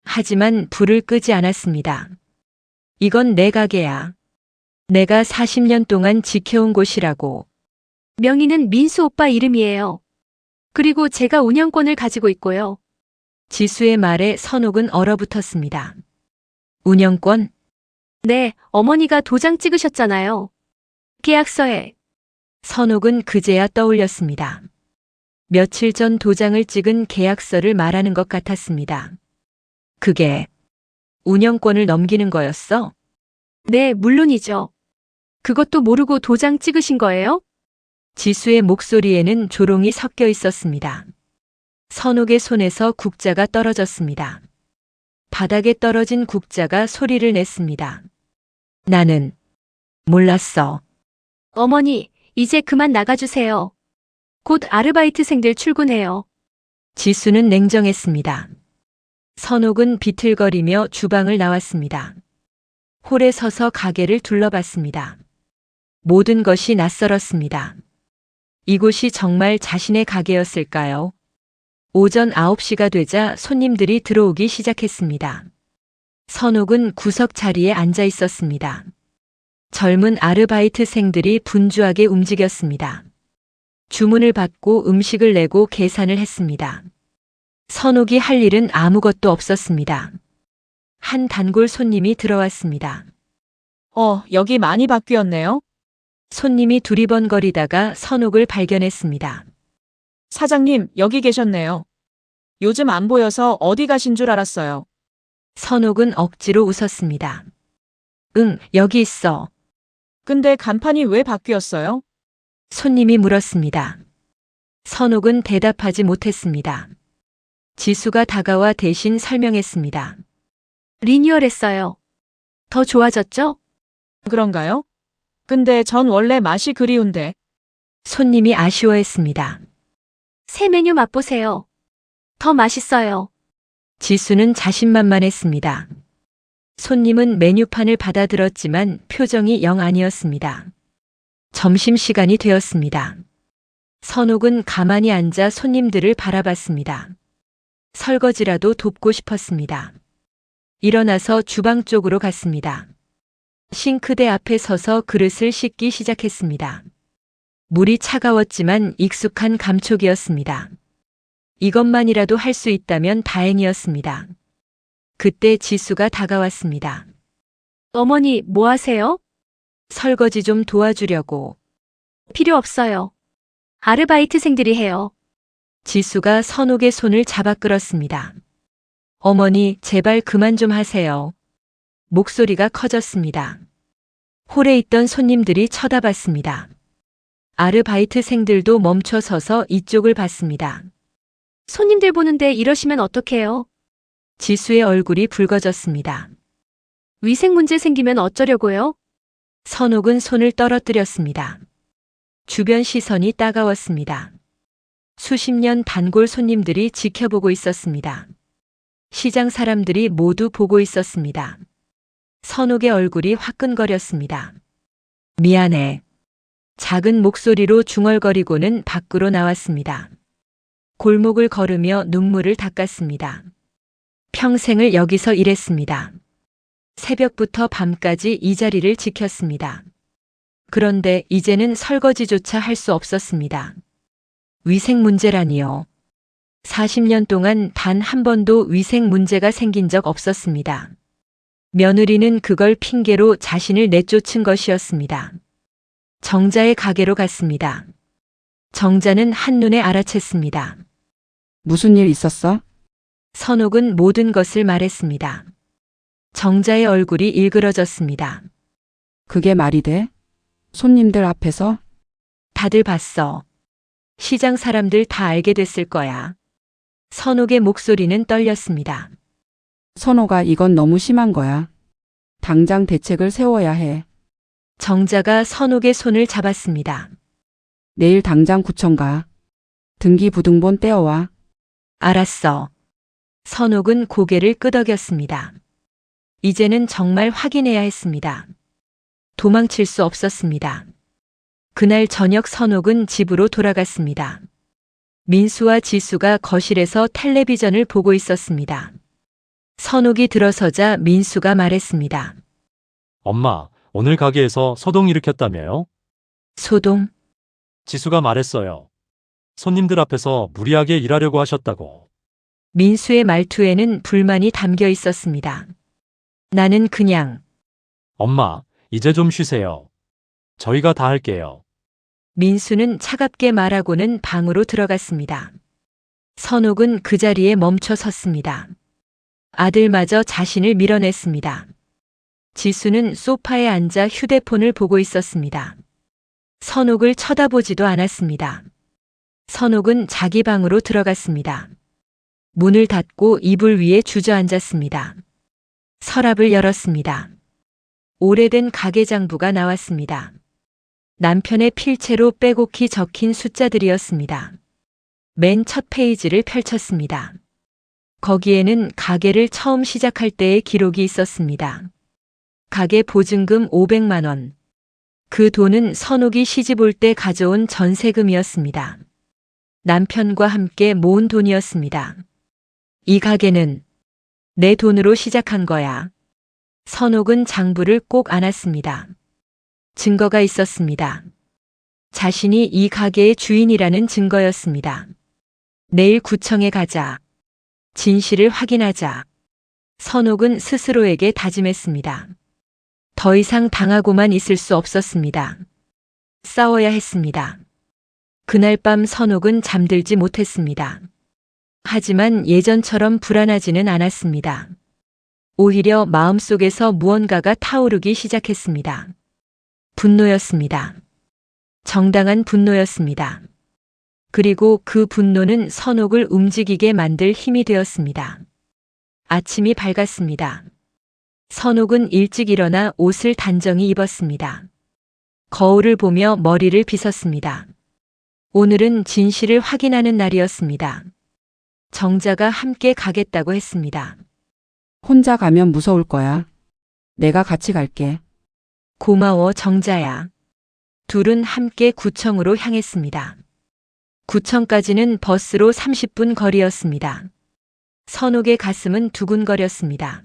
[SPEAKER 1] 하지만 불을 끄지 않았습니다. 이건 내 가게야. 내가 40년 동안 지켜온 곳이라고.
[SPEAKER 5] 명의는 민수 오빠 이름이에요. 그리고 제가 운영권을 가지고 있고요.
[SPEAKER 1] 지수의 말에 선옥은 얼어붙었습니다. 운영권?
[SPEAKER 5] 네, 어머니가 도장 찍으셨잖아요. 계약서에.
[SPEAKER 1] 선옥은 그제야 떠올렸습니다. 며칠 전 도장을 찍은 계약서를 말하는 것 같았습니다. 그게 운영권을 넘기는 거였어?
[SPEAKER 5] 네, 물론이죠. 그것도 모르고 도장 찍으신 거예요?
[SPEAKER 1] 지수의 목소리에는 조롱이 섞여 있었습니다. 선옥의 손에서 국자가 떨어졌습니다. 바닥에 떨어진 국자가 소리를 냈습니다. 나는 몰랐어.
[SPEAKER 5] 어머니, 이제 그만 나가주세요. 곧 아르바이트생들 출근해요.
[SPEAKER 1] 지수는 냉정했습니다. 선옥은 비틀거리며 주방을 나왔습니다. 홀에 서서 가게를 둘러봤습니다. 모든 것이 낯설었습니다. 이곳이 정말 자신의 가게였을까요? 오전 9시가 되자 손님들이 들어오기 시작했습니다. 선옥은 구석 자리에 앉아 있었습니다. 젊은 아르바이트생들이 분주하게 움직였습니다. 주문을 받고 음식을 내고 계산을 했습니다. 선옥이 할 일은 아무것도 없었습니다. 한 단골 손님이 들어왔습니다.
[SPEAKER 7] 여기 많이 바뀌었네요.
[SPEAKER 1] 손님이 두리번거리다가 선옥을 발견했습니다.
[SPEAKER 7] 사장님, 여기 계셨네요. 요즘 안 보여서 어디 가신 줄 알았어요.
[SPEAKER 1] 선옥은 억지로 웃었습니다. 응, 여기 있어.
[SPEAKER 7] 근데 간판이 왜 바뀌었어요?
[SPEAKER 1] 손님이 물었습니다. 선옥은 대답하지 못했습니다. 지수가 다가와 대신 설명했습니다.
[SPEAKER 5] 리뉴얼했어요. 더 좋아졌죠?
[SPEAKER 7] 그런가요? 근데 전 원래 맛이 그리운데.
[SPEAKER 1] 손님이 아쉬워했습니다.
[SPEAKER 5] 새 메뉴 맛보세요. 더 맛있어요.
[SPEAKER 1] 지수는 자신만만했습니다. 손님은 메뉴판을 받아들었지만 표정이 영 아니었습니다. 점심시간이 되었습니다. 선옥은 가만히 앉아 손님들을 바라봤습니다. 설거지라도 돕고 싶었습니다. 일어나서 주방 쪽으로 갔습니다. 싱크대 앞에 서서 그릇을 씻기 시작했습니다. 물이 차가웠지만 익숙한 감촉이었습니다. 이것만이라도 할 수 있다면 다행이었습니다. 그때 지수가 다가왔습니다.
[SPEAKER 5] 어머니, 뭐 하세요?
[SPEAKER 1] 설거지 좀 도와주려고.
[SPEAKER 5] 필요 없어요. 아르바이트생들이 해요.
[SPEAKER 1] 지수가 선옥의 손을 잡아 끌었습니다. 어머니, 제발 그만 좀 하세요. 목소리가 커졌습니다. 홀에 있던 손님들이 쳐다봤습니다. 아르바이트생들도 멈춰 서서 이쪽을 봤습니다.
[SPEAKER 5] 손님들 보는데 이러시면 어떡해요?
[SPEAKER 1] 지수의 얼굴이 붉어졌습니다.
[SPEAKER 5] 위생 문제 생기면 어쩌려고요?
[SPEAKER 1] 선옥은 손을 떨어뜨렸습니다. 주변 시선이 따가웠습니다. 수십 년 단골 손님들이 지켜보고 있었습니다. 시장 사람들이 모두 보고 있었습니다. 선옥의 얼굴이 화끈거렸습니다. 미안해. 작은 목소리로 중얼거리고는 밖으로 나왔습니다. 골목을 걸으며 눈물을 닦았습니다. 평생을 여기서 일했습니다. 새벽부터 밤까지 이 자리를 지켰습니다. 그런데 이제는 설거지조차 할 수 없었습니다. 위생 문제라니요. 40년 동안 단 한 번도 위생 문제가 생긴 적 없었습니다. 며느리는 그걸 핑계로 자신을 내쫓은 것이었습니다. 정자의 가게로 갔습니다. 정자는 한눈에 알아챘습니다.
[SPEAKER 8] 무슨 일 있었어?
[SPEAKER 1] 선옥은 모든 것을 말했습니다. 정자의 얼굴이 일그러졌습니다.
[SPEAKER 8] 그게 말이 돼? 손님들 앞에서?
[SPEAKER 1] 다들 봤어. 시장 사람들 다 알게 됐을 거야. 선옥의 목소리는 떨렸습니다.
[SPEAKER 8] 선호가 이건 너무 심한 거야. 당장 대책을 세워야 해.
[SPEAKER 1] 정자가 선옥의 손을 잡았습니다.
[SPEAKER 8] 내일 당장 구청 가. 등기부등본 떼어와.
[SPEAKER 1] 알았어. 선옥은 고개를 끄덕였습니다. 이제는 정말 확인해야 했습니다. 도망칠 수 없었습니다. 그날 저녁 선옥은 집으로 돌아갔습니다. 민수와 지수가 거실에서 텔레비전을 보고 있었습니다. 선옥이 들어서자 민수가 말했습니다.
[SPEAKER 3] 엄마, 오늘 가게에서 소동 일으켰다며요?
[SPEAKER 1] 소동,
[SPEAKER 3] 지수가 말했어요. 손님들 앞에서 무리하게 일하려고 하셨다고.
[SPEAKER 1] 민수의 말투에는 불만이 담겨 있었습니다. 나는 그냥
[SPEAKER 3] 엄마, 이제 좀 쉬세요. 저희가 다 할게요.
[SPEAKER 1] 민수는 차갑게 말하고는 방으로 들어갔습니다. 선옥은 그 자리에 멈춰 섰습니다. 아들마저 자신을 밀어냈습니다. 지수는 소파에 앉아 휴대폰을 보고 있었습니다. 선옥을 쳐다보지도 않았습니다. 선옥은 자기 방으로 들어갔습니다. 문을 닫고 이불 위에 주저앉았습니다. 서랍을 열었습니다. 오래된 가계장부가 나왔습니다. 남편의 필체로 빼곡히 적힌 숫자들이었습니다. 맨 첫 페이지를 펼쳤습니다. 거기에는 가게를 처음 시작할 때의 기록이 있었습니다. 가게 보증금 500만 원. 그 돈은 선옥이 시집 올 때 가져온 전세금이었습니다. 남편과 함께 모은 돈이었습니다. 이 가게는 내 돈으로 시작한 거야. 선옥은 장부를 꼭 안았습니다. 증거가 있었습니다. 자신이 이 가게의 주인이라는 증거였습니다. 내일 구청에 가자. 진실을 확인하자. 선옥은 스스로에게 다짐했습니다. 더 이상 당하고만 있을 수 없었습니다. 싸워야 했습니다. 그날 밤 선옥은 잠들지 못했습니다. 하지만 예전처럼 불안하지는 않았습니다. 오히려 마음속에서 무언가가 타오르기 시작했습니다. 분노였습니다. 정당한 분노였습니다. 그리고 그 분노는 선옥을 움직이게 만들 힘이 되었습니다. 아침이 밝았습니다. 선옥은 일찍 일어나 옷을 단정히 입었습니다. 거울을 보며 머리를 빗었습니다. 오늘은 진실을 확인하는 날이었습니다. 정자가 함께 가겠다고 했습니다.
[SPEAKER 8] 혼자 가면 무서울 거야. 내가 같이 갈게.
[SPEAKER 1] 고마워, 정자야. 둘은 함께 구청으로 향했습니다. 구청까지는 버스로 30분 거리였습니다. 선옥의 가슴은 두근거렸습니다.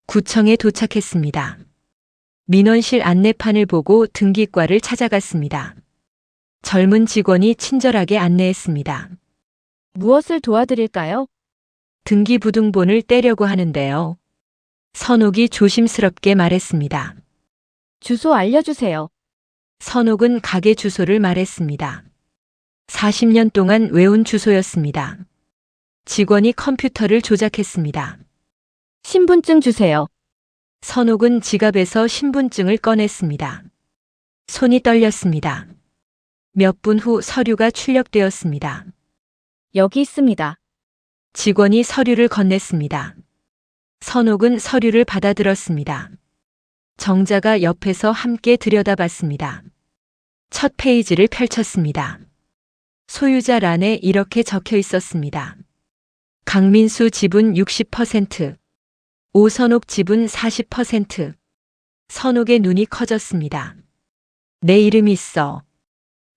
[SPEAKER 1] 구청에 도착했습니다. 민원실 안내판을 보고 등기과를 찾아갔습니다. 젊은 직원이 친절하게 안내했습니다.
[SPEAKER 4] 무엇을 도와드릴까요?
[SPEAKER 1] 등기부등본을 떼려고 하는데요. 선옥이 조심스럽게 말했습니다.
[SPEAKER 4] 주소 알려주세요.
[SPEAKER 1] 선옥은 가게 주소를 말했습니다. 40년 동안 외운 주소였습니다. 직원이 컴퓨터를 조작했습니다.
[SPEAKER 4] 신분증 주세요.
[SPEAKER 1] 선옥은 지갑에서 신분증을 꺼냈습니다. 손이 떨렸습니다. 몇 분 후 서류가 출력되었습니다.
[SPEAKER 4] 여기 있습니다.
[SPEAKER 1] 직원이 서류를 건넸습니다. 선옥은 서류를 받아들었습니다. 정자가 옆에서 함께 들여다봤습니다. 첫 페이지를 펼쳤습니다. 소유자란에 이렇게 적혀 있었습니다. 강민수 지분 60%, 오선옥 지분 40%. 선옥의 눈이 커졌습니다. 내 이름이 있어.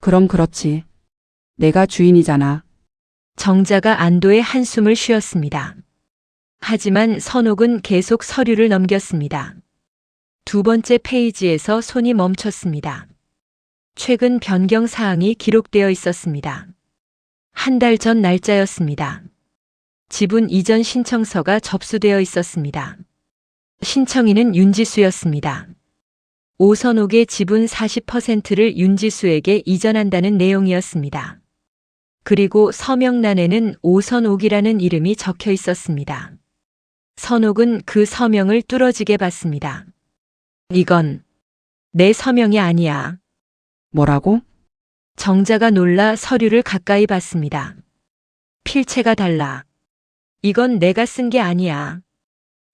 [SPEAKER 8] 그럼 그렇지. 내가 주인이잖아.
[SPEAKER 1] 정자가 안도의 한숨을 쉬었습니다. 하지만 선옥은 계속 서류를 넘겼습니다. 두 번째 페이지에서 손이 멈췄습니다. 최근 변경 사항이 기록되어 있었습니다. 한 달 전 날짜였습니다. 지분 이전 신청서가 접수되어 있었습니다. 신청인은 윤지수였습니다. 오선옥의 지분 40%를 윤지수에게 이전한다는 내용이었습니다. 그리고 서명란에는 오선옥이라는 이름이 적혀 있었습니다. 선옥은 그 서명을 뚫어지게 봤습니다. 이건 내 서명이 아니야.
[SPEAKER 8] 뭐라고?
[SPEAKER 1] 정자가 놀라 서류를 가까이 봤습니다. 필체가 달라. 이건 내가 쓴 게 아니야.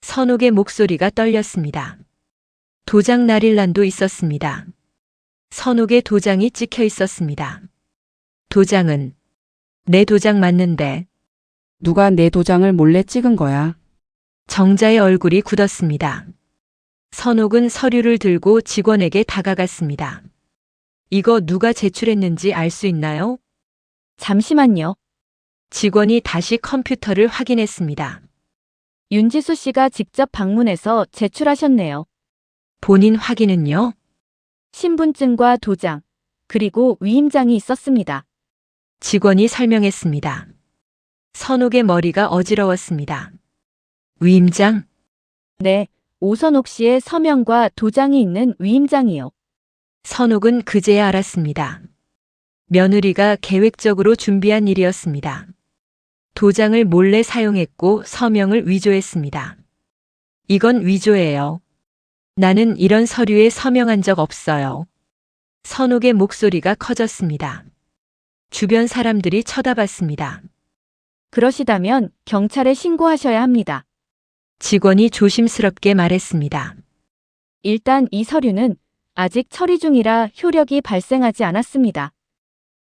[SPEAKER 1] 선옥의 목소리가 떨렸습니다. 도장 날일란도 있었습니다. 선옥의 도장이 찍혀 있었습니다. 도장은 내 도장 맞는데.
[SPEAKER 8] 누가 내 도장을 몰래 찍은 거야?
[SPEAKER 1] 정자의 얼굴이 굳었습니다. 선옥은 서류를 들고 직원에게 다가갔습니다. 이거 누가 제출했는지 알 수 있나요?
[SPEAKER 4] 잠시만요.
[SPEAKER 1] 직원이 다시 컴퓨터를 확인했습니다.
[SPEAKER 4] 윤지수 씨가 직접 방문해서 제출하셨네요.
[SPEAKER 1] 본인 확인은요?
[SPEAKER 4] 신분증과 도장, 그리고 위임장이 있었습니다.
[SPEAKER 1] 직원이 설명했습니다. 선옥의 머리가 어지러웠습니다. 위임장?
[SPEAKER 4] 네, 오선옥 씨의 서명과 도장이 있는 위임장이요.
[SPEAKER 1] 선옥은 그제야 알았습니다. 며느리가 계획적으로 준비한 일이었습니다. 도장을 몰래 사용했고 서명을 위조했습니다. 이건 위조예요. 나는 이런 서류에 서명한 적 없어요. 선옥의 목소리가 커졌습니다. 주변 사람들이 쳐다봤습니다.
[SPEAKER 4] 그러시다면 경찰에 신고하셔야 합니다.
[SPEAKER 1] 직원이 조심스럽게 말했습니다.
[SPEAKER 4] 일단 이 서류는 아직 처리 중이라 효력이 발생하지 않았습니다.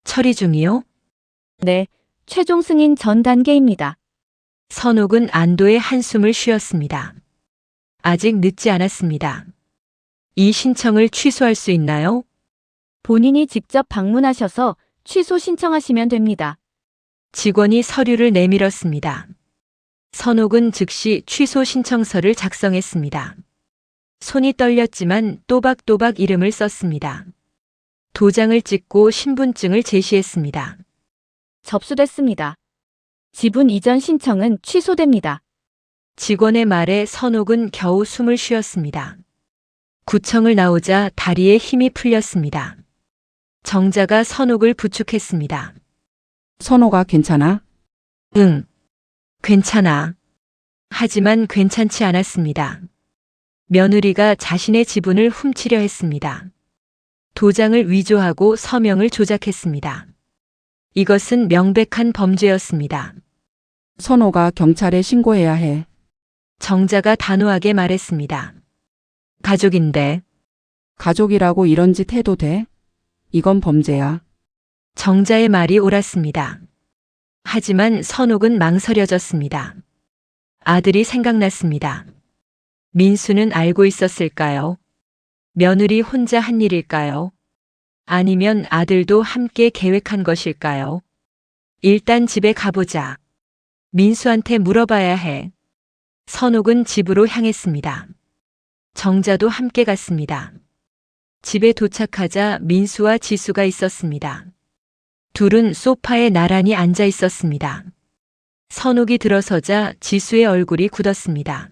[SPEAKER 1] 처리 중이요?
[SPEAKER 4] 네, 최종 승인 전 단계입니다.
[SPEAKER 1] 선옥은 안도의 한숨을 쉬었습니다. 아직 늦지 않았습니다. 이 신청을 취소할 수 있나요?
[SPEAKER 4] 본인이 직접 방문하셔서 취소 신청하시면 됩니다.
[SPEAKER 1] 직원이 서류를 내밀었습니다. 선옥은 즉시 취소 신청서를 작성했습니다. 손이 떨렸지만 또박또박 이름을 썼습니다. 도장을 찍고 신분증을 제시했습니다.
[SPEAKER 4] 접수됐습니다. 지분 이전 신청은 취소됩니다.
[SPEAKER 1] 직원의 말에 선옥은 겨우 숨을 쉬었습니다. 구청을 나오자 다리에 힘이 풀렸습니다. 정자가 선옥을 부축했습니다.
[SPEAKER 8] 선호가 괜찮아?
[SPEAKER 1] 응, 괜찮아. 하지만 괜찮지 않았습니다. 며느리가 자신의 지분을 훔치려 했습니다. 도장을 위조하고 서명을 조작했습니다. 이것은 명백한 범죄였습니다.
[SPEAKER 8] 선호가 경찰에 신고해야 해.
[SPEAKER 1] 정자가 단호하게 말했습니다. 가족인데
[SPEAKER 8] 가족이라고 이런 짓 해도 돼? 이건 범죄야.
[SPEAKER 1] 정자의 말이 옳았습니다. 하지만 선옥은 망설여졌습니다. 아들이 생각났습니다. 민수는 알고 있었을까요? 며느리 혼자 한 일일까요? 아니면 아들도 함께 계획한 것일까요? 일단 집에 가보자. 민수한테 물어봐야 해. 선옥은 집으로 향했습니다. 정자도 함께 갔습니다. 집에 도착하자 민수와 지수가 있었습니다. 둘은 소파에 나란히 앉아 있었습니다. 선옥이 들어서자 지수의 얼굴이 굳었습니다.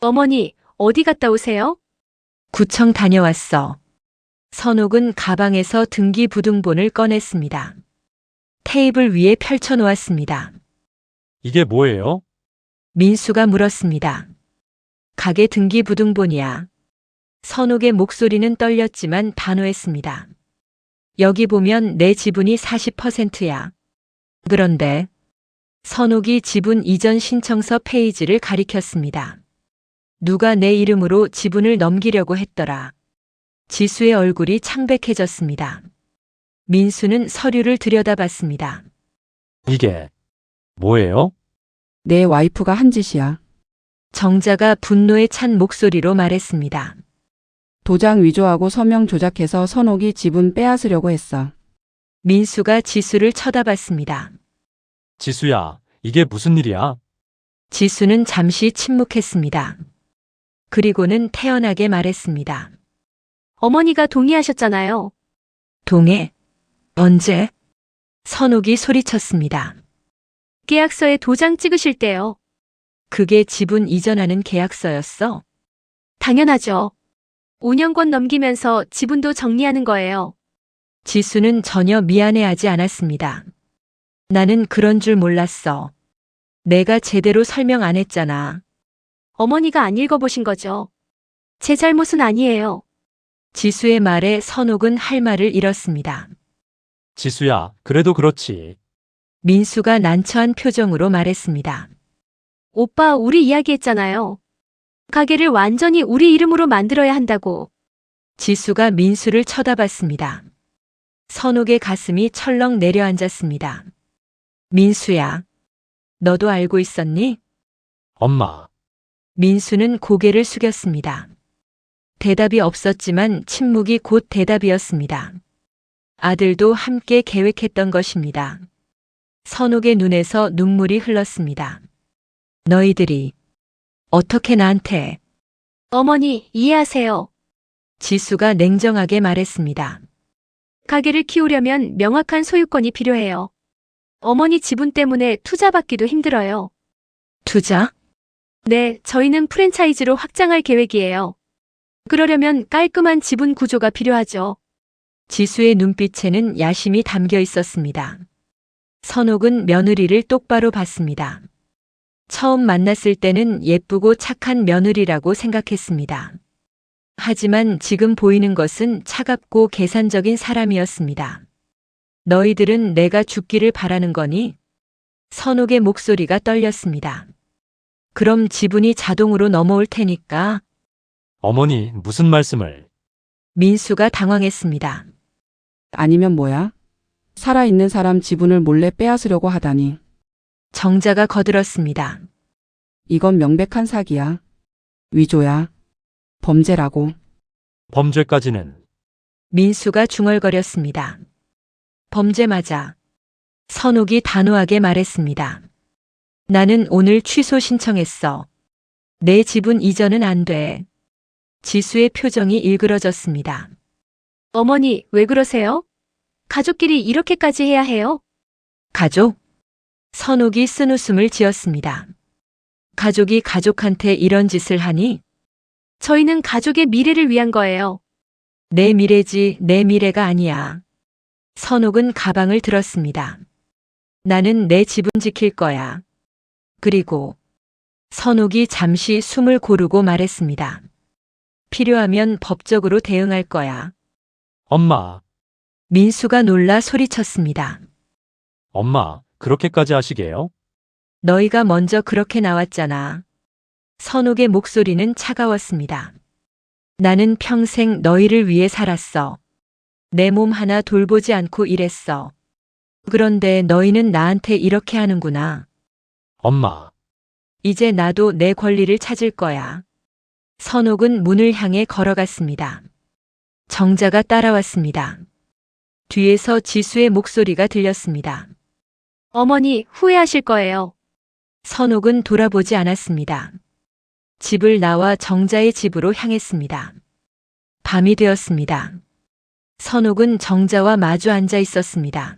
[SPEAKER 5] 어머니, 어디 갔다 오세요?
[SPEAKER 1] 구청 다녀왔어. 선옥은 가방에서 등기부등본을 꺼냈습니다. 테이블 위에 펼쳐놓았습니다.
[SPEAKER 3] 이게 뭐예요?
[SPEAKER 1] 민수가 물었습니다. 가게 등기부등본이야. 선옥의 목소리는 떨렸지만 단호했습니다. 여기 보면 내 지분이 40%야. 그런데 선옥이 지분 이전 신청서 페이지를 가리켰습니다. 누가 내 이름으로 지분을 넘기려고 했더라. 지수의 얼굴이 창백해졌습니다. 민수는 서류를 들여다봤습니다.
[SPEAKER 3] 이게 뭐예요?
[SPEAKER 8] 내 와이프가 한 짓이야.
[SPEAKER 1] 정자가 분노에 찬 목소리로 말했습니다.
[SPEAKER 8] 도장 위조하고 서명 조작해서 선옥이 지분 빼앗으려고 했어.
[SPEAKER 1] 민수가 지수를 쳐다봤습니다.
[SPEAKER 3] 지수야, 이게 무슨 일이야?
[SPEAKER 1] 지수는 잠시 침묵했습니다. 그리고는 태연하게 말했습니다.
[SPEAKER 5] 어머니가 동의하셨잖아요.
[SPEAKER 1] 동해? 언제? 선옥이 소리쳤습니다.
[SPEAKER 5] 계약서에 도장 찍으실 때요.
[SPEAKER 1] 그게 지분 이전하는 계약서였어?
[SPEAKER 5] 당연하죠. 5년권 넘기면서 지분도 정리하는 거예요.
[SPEAKER 1] 지수는 전혀 미안해하지 않았습니다. 나는 그런 줄 몰랐어. 내가 제대로 설명 안 했잖아.
[SPEAKER 5] 어머니가 안 읽어보신 거죠. 제 잘못은 아니에요.
[SPEAKER 1] 지수의 말에 선옥은 할 말을 잃었습니다.
[SPEAKER 3] 지수야, 그래도 그렇지.
[SPEAKER 1] 민수가 난처한 표정으로 말했습니다.
[SPEAKER 5] 오빠, 우리 이야기했잖아요. 가게를 완전히 우리 이름으로 만들어야 한다고.
[SPEAKER 1] 지수가 민수를 쳐다봤습니다. 선옥의 가슴이 철렁 내려앉았습니다. 민수야, 너도 알고 있었니?
[SPEAKER 3] 엄마,
[SPEAKER 1] 민수는 고개를 숙였습니다. 대답이 없었지만 침묵이 곧 대답이었습니다. 아들도 함께 계획했던 것입니다. 선옥의 눈에서 눈물이 흘렀습니다. 너희들이 어떻게 나한테?
[SPEAKER 5] 어머니, 이해하세요.
[SPEAKER 1] 지수가 냉정하게 말했습니다.
[SPEAKER 5] 가게를 키우려면 명확한 소유권이 필요해요. 어머니 지분 때문에 투자받기도 힘들어요.
[SPEAKER 1] 투자?
[SPEAKER 5] 네, 저희는 프랜차이즈로 확장할 계획이에요. 그러려면 깔끔한 지분 구조가 필요하죠.
[SPEAKER 1] 지수의 눈빛에는 야심이 담겨 있었습니다. 선옥은 며느리를 똑바로 봤습니다. 처음 만났을 때는 예쁘고 착한 며느리라고 생각했습니다. 하지만 지금 보이는 것은 차갑고 계산적인 사람이었습니다. 너희들은 내가 죽기를 바라는 거니? 선옥의 목소리가 떨렸습니다. 그럼 지분이 자동으로 넘어올 테니까.
[SPEAKER 3] 어머니, 무슨 말씀을?
[SPEAKER 1] 민수가 당황했습니다.
[SPEAKER 8] 아니면 뭐야? 살아있는 사람 지분을 몰래 빼앗으려고 하다니.
[SPEAKER 1] 정자가 거들었습니다.
[SPEAKER 8] 이건 명백한 사기야. 위조야. 범죄라고.
[SPEAKER 3] 범죄까지는.
[SPEAKER 1] 민수가 중얼거렸습니다. 범죄 맞아. 선옥이 단호하게 말했습니다. 나는 오늘 취소 신청했어. 내 지분 이전은 안 돼. 지수의 표정이 일그러졌습니다.
[SPEAKER 5] 어머니, 왜 그러세요? 가족끼리 이렇게까지 해야 해요?
[SPEAKER 1] 가족? 선옥이 쓴웃음을 지었습니다. 가족이 가족한테 이런 짓을 하니?
[SPEAKER 5] 저희는 가족의 미래를 위한 거예요.
[SPEAKER 1] 내 미래지 내 미래가 아니야. 선옥은 가방을 들었습니다. 나는 내 지분 지킬 거야. 그리고 선옥이 잠시 숨을 고르고 말했습니다. 필요하면 법적으로 대응할 거야.
[SPEAKER 3] 엄마,
[SPEAKER 1] 민수가 놀라 소리쳤습니다.
[SPEAKER 3] 엄마, 그렇게까지 하시게요?
[SPEAKER 1] 너희가 먼저 그렇게 나왔잖아. 선옥의 목소리는 차가웠습니다. 나는 평생 너희를 위해 살았어. 내 몸 하나 돌보지 않고 일했어. 그런데 너희는 나한테 이렇게 하는구나.
[SPEAKER 3] 엄마,
[SPEAKER 1] 이제 나도 내 권리를 찾을 거야. 선옥은 문을 향해 걸어갔습니다. 정자가 따라왔습니다. 뒤에서 지수의 목소리가 들렸습니다.
[SPEAKER 5] 어머니, 후회하실 거예요.
[SPEAKER 1] 선옥은 돌아보지 않았습니다. 집을 나와 정자의 집으로 향했습니다. 밤이 되었습니다. 선옥은 정자와 마주 앉아 있었습니다.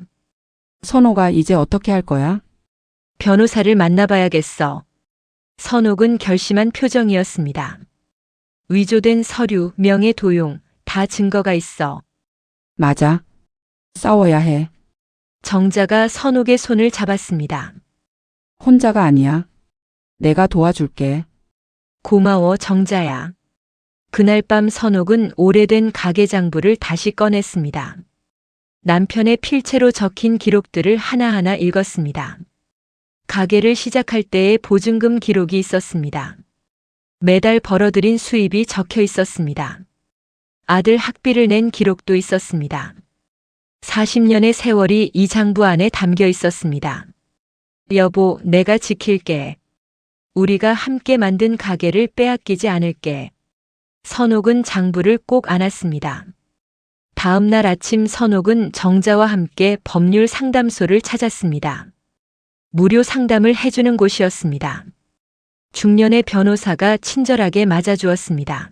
[SPEAKER 8] 선호가 이제 어떻게 할 거야?
[SPEAKER 1] 변호사를 만나봐야겠어. 선옥은 결심한 표정이었습니다. 위조된 서류, 명예 도용, 다 증거가 있어.
[SPEAKER 8] 맞아. 싸워야 해.
[SPEAKER 1] 정자가 선옥의 손을 잡았습니다.
[SPEAKER 8] 혼자가 아니야. 내가 도와줄게.
[SPEAKER 1] 고마워, 정자야. 그날 밤 선옥은 오래된 가게 장부를 다시 꺼냈습니다. 남편의 필체로 적힌 기록들을 하나하나 읽었습니다. 가게를 시작할 때의 보증금 기록이 있었습니다. 매달 벌어들인 수입이 적혀 있었습니다. 아들 학비를 낸 기록도 있었습니다. 40년의 세월이 이 장부 안에 담겨 있었습니다. 여보, 내가 지킬게. 우리가 함께 만든 가게를 빼앗기지 않을게. 선옥은 장부를 꼭 안았습니다. 다음 날 아침 선옥은 정자와 함께 법률 상담소를 찾았습니다. 무료 상담을 해주는 곳이었습니다. 중년의 변호사가 친절하게 맞아주었습니다.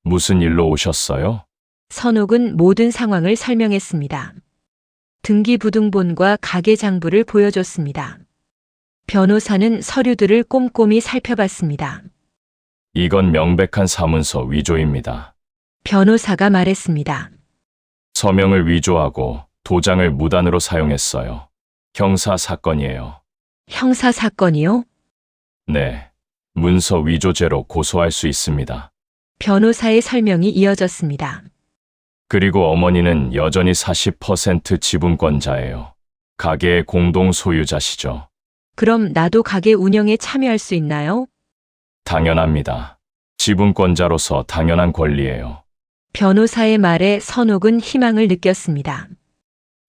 [SPEAKER 2] 무슨 일로 오셨어요?
[SPEAKER 1] 선옥은 모든 상황을 설명했습니다. 등기부등본과 가게 장부를 보여줬습니다. 변호사는 서류들을 꼼꼼히 살펴봤습니다.
[SPEAKER 2] 이건 명백한 사문서 위조입니다.
[SPEAKER 1] 변호사가 말했습니다.
[SPEAKER 2] 서명을 위조하고 도장을 무단으로 사용했어요. 형사 사건이에요.
[SPEAKER 1] 형사 사건이요?
[SPEAKER 2] 네. 문서 위조죄로 고소할 수 있습니다.
[SPEAKER 1] 변호사의 설명이 이어졌습니다.
[SPEAKER 2] 그리고 어머니는 여전히 40% 지분권자예요. 가게의 공동 소유자시죠.
[SPEAKER 1] 그럼 나도 가게 운영에 참여할 수 있나요?
[SPEAKER 2] 당연합니다. 지분권자로서 당연한 권리예요.
[SPEAKER 1] 변호사의 말에 선옥은 희망을 느꼈습니다.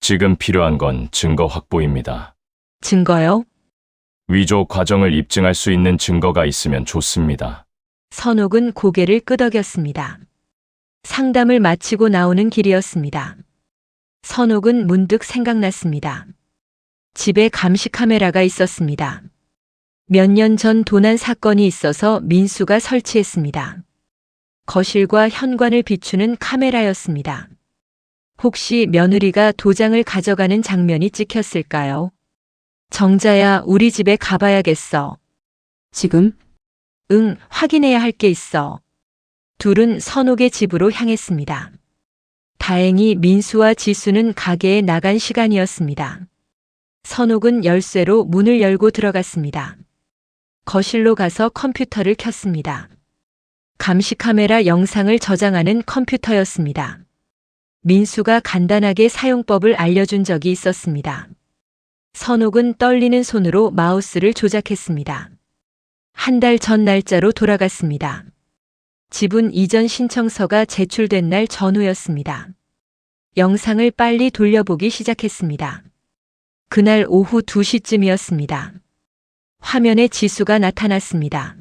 [SPEAKER 2] 지금 필요한 건 증거 확보입니다.
[SPEAKER 1] 증거요?
[SPEAKER 2] 위조 과정을 입증할 수 있는 증거가 있으면 좋습니다.
[SPEAKER 1] 선옥은 고개를 끄덕였습니다. 상담을 마치고 나오는 길이었습니다. 선옥은 문득 생각났습니다. 집에 감시 카메라가 있었습니다. 몇 년 전 도난 사건이 있어서 민수가 설치했습니다. 거실과 현관을 비추는 카메라였습니다. 혹시 며느리가 도장을 가져가는 장면이 찍혔을까요? 정자야, 우리 집에 가봐야겠어.
[SPEAKER 8] 지금?
[SPEAKER 1] 응, 확인해야 할 게 있어. 둘은 선옥의 집으로 향했습니다. 다행히 민수와 지수는 가게에 나간 시간이었습니다. 선옥은 열쇠로 문을 열고 들어갔습니다. 거실로 가서 컴퓨터를 켰습니다. 감시 카메라 영상을 저장하는 컴퓨터였습니다. 민수가 간단하게 사용법을 알려준 적이 있었습니다. 선옥은 떨리는 손으로 마우스를 조작했습니다. 한 달 전 날짜로 돌아갔습니다. 지분 이전 신청서가 제출된 날 전후였습니다. 영상을 빨리 돌려보기 시작했습니다. 그날 오후 2시쯤이었습니다. 화면에 지수가 나타났습니다.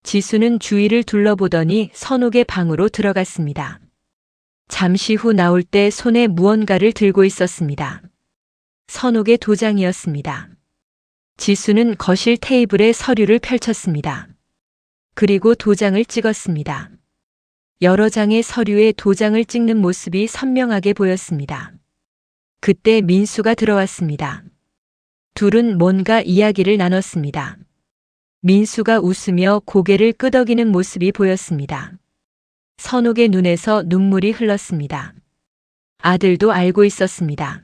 [SPEAKER 1] 지수는 주위를 둘러보더니 선옥의 방으로 들어갔습니다. 잠시 후 나올 때 손에 무언가를 들고 있었습니다. 선옥의 도장이었습니다. 지수는 거실 테이블에 서류를 펼쳤습니다. 그리고 도장을 찍었습니다. 여러 장의 서류에 도장을 찍는 모습이 선명하게 보였습니다. 그때 민수가 들어왔습니다. 둘은 뭔가 이야기를 나눴습니다. 민수가 웃으며 고개를 끄덕이는 모습이 보였습니다. 선옥의 눈에서 눈물이 흘렀습니다. 아들도 알고 있었습니다.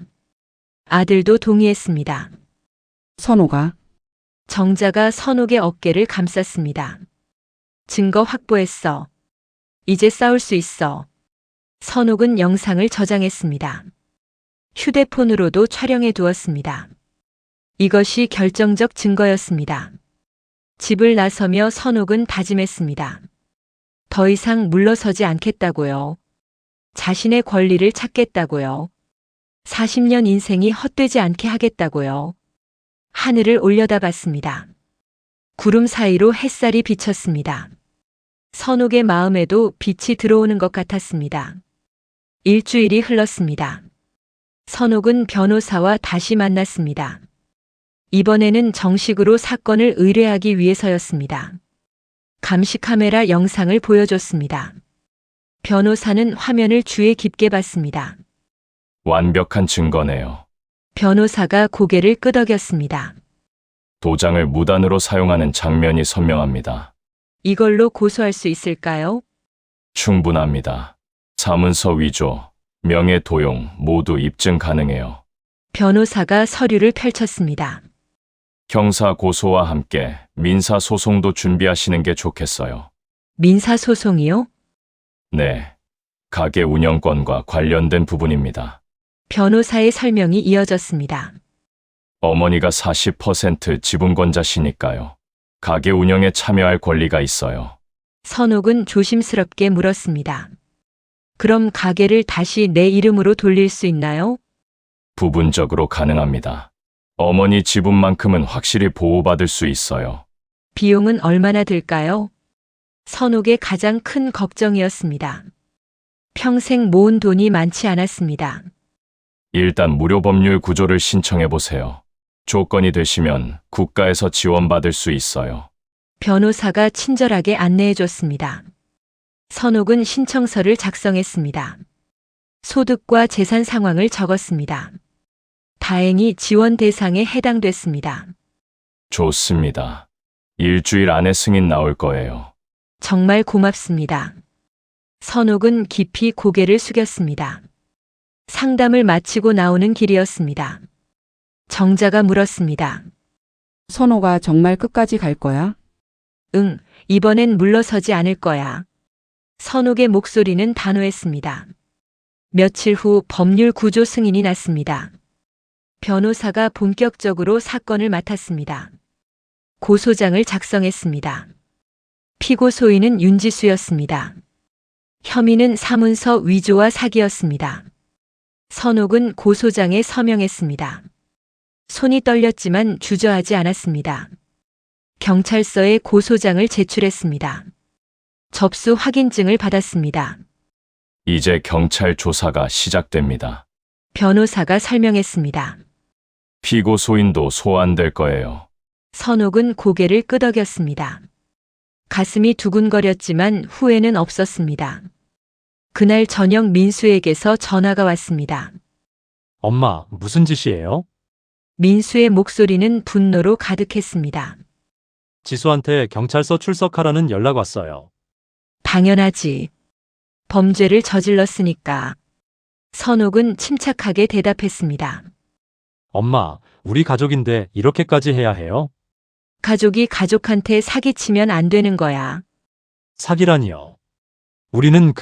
[SPEAKER 1] 아들도 동의했습니다.
[SPEAKER 8] 선호가
[SPEAKER 1] 정자가 선옥의 어깨를 감쌌습니다. 증거 확보했어. 이제 싸울 수 있어. 선옥은 영상을 저장했습니다. 휴대폰으로도 촬영해 두었습니다. 이것이 결정적 증거였습니다. 집을 나서며 선옥은 다짐했습니다. 더 이상 물러서지 않겠다고요. 자신의 권리를 찾겠다고요. 40년 인생이 헛되지 않게 하겠다고요. 하늘을 올려다봤습니다. 구름 사이로 햇살이 비쳤습니다. 선옥의 마음에도 빛이 들어오는 것 같았습니다. 일주일이 흘렀습니다. 선옥은 변호사와 다시 만났습니다. 이번에는 정식으로 사건을 의뢰하기 위해서였습니다. 감시 카메라 영상을 보여줬습니다. 변호사는 화면을 주의 깊게 봤습니다.
[SPEAKER 2] 완벽한 증거네요.
[SPEAKER 1] 변호사가 고개를 끄덕였습니다.
[SPEAKER 2] 도장을 무단으로 사용하는 장면이 선명합니다.
[SPEAKER 1] 이걸로 고소할 수 있을까요?
[SPEAKER 2] 충분합니다. 사문서 위조, 명예 도용 모두 입증 가능해요.
[SPEAKER 1] 변호사가 서류를 펼쳤습니다.
[SPEAKER 2] 형사 고소와 함께 민사 소송도 준비하시는 게 좋겠어요.
[SPEAKER 1] 민사소송이요?
[SPEAKER 2] 네. 가게 운영권과 관련된 부분입니다.
[SPEAKER 1] 변호사의 설명이 이어졌습니다.
[SPEAKER 2] 어머니가 40% 지분권자시니까요. 가게 운영에 참여할 권리가 있어요.
[SPEAKER 1] 선옥은 조심스럽게 물었습니다. 그럼 가게를 다시 내 이름으로 돌릴 수 있나요?
[SPEAKER 2] 부분적으로 가능합니다. 어머니 지분만큼은 확실히 보호받을 수 있어요.
[SPEAKER 1] 비용은 얼마나 들까요? 선옥의 가장 큰 걱정이었습니다. 평생 모은 돈이 많지 않았습니다.
[SPEAKER 2] 일단 무료 법률 구조를 신청해 보세요. 조건이 되시면 국가에서 지원받을 수 있어요.
[SPEAKER 1] 변호사가 친절하게 안내해 줬습니다. 선옥은 신청서를 작성했습니다. 소득과 재산 상황을 적었습니다. 다행히 지원 대상에 해당됐습니다.
[SPEAKER 2] 좋습니다. 일주일 안에 승인 나올 거예요.
[SPEAKER 1] 정말 고맙습니다. 선옥은 깊이 고개를 숙였습니다. 상담을 마치고 나오는 길이었습니다. 정자가 물었습니다.
[SPEAKER 8] 선호가 정말 끝까지 갈 거야?
[SPEAKER 1] 응, 이번엔 물러서지 않을 거야. 선옥의 목소리는 단호했습니다. 며칠 후 법률 구조 승인이 났습니다. 변호사가 본격적으로 사건을 맡았습니다. 고소장을 작성했습니다. 피고 소인은 윤지수였습니다. 혐의는 사문서 위조와 사기였습니다. 선옥은 고소장에 서명했습니다. 손이 떨렸지만 주저하지 않았습니다. 경찰서에 고소장을 제출했습니다. 접수 확인증을 받았습니다.
[SPEAKER 2] 이제 경찰 조사가 시작됩니다.
[SPEAKER 1] 변호사가 설명했습니다.
[SPEAKER 2] 피고 소인도 소환될 거예요.
[SPEAKER 1] 선옥은 고개를 끄덕였습니다. 가슴이 두근거렸지만 후회는 없었습니다. 그날 저녁 민수에게서 전화가 왔습니다.
[SPEAKER 3] 엄마, 무슨 짓이에요?
[SPEAKER 1] 민수의 목소리는 분노로 가득했습니다.
[SPEAKER 3] 지수한테 경찰서 출석하라는 연락 왔어요.
[SPEAKER 1] 당연하지. 범죄를 저질렀으니까. 선옥은 침착하게 대답했습니다.
[SPEAKER 3] 엄마, 우리 가족인데 이렇게까지 해야 해요?
[SPEAKER 1] 가족이 가족한테 사기치면 안 되는 거야.
[SPEAKER 3] 사기라니요. 우리는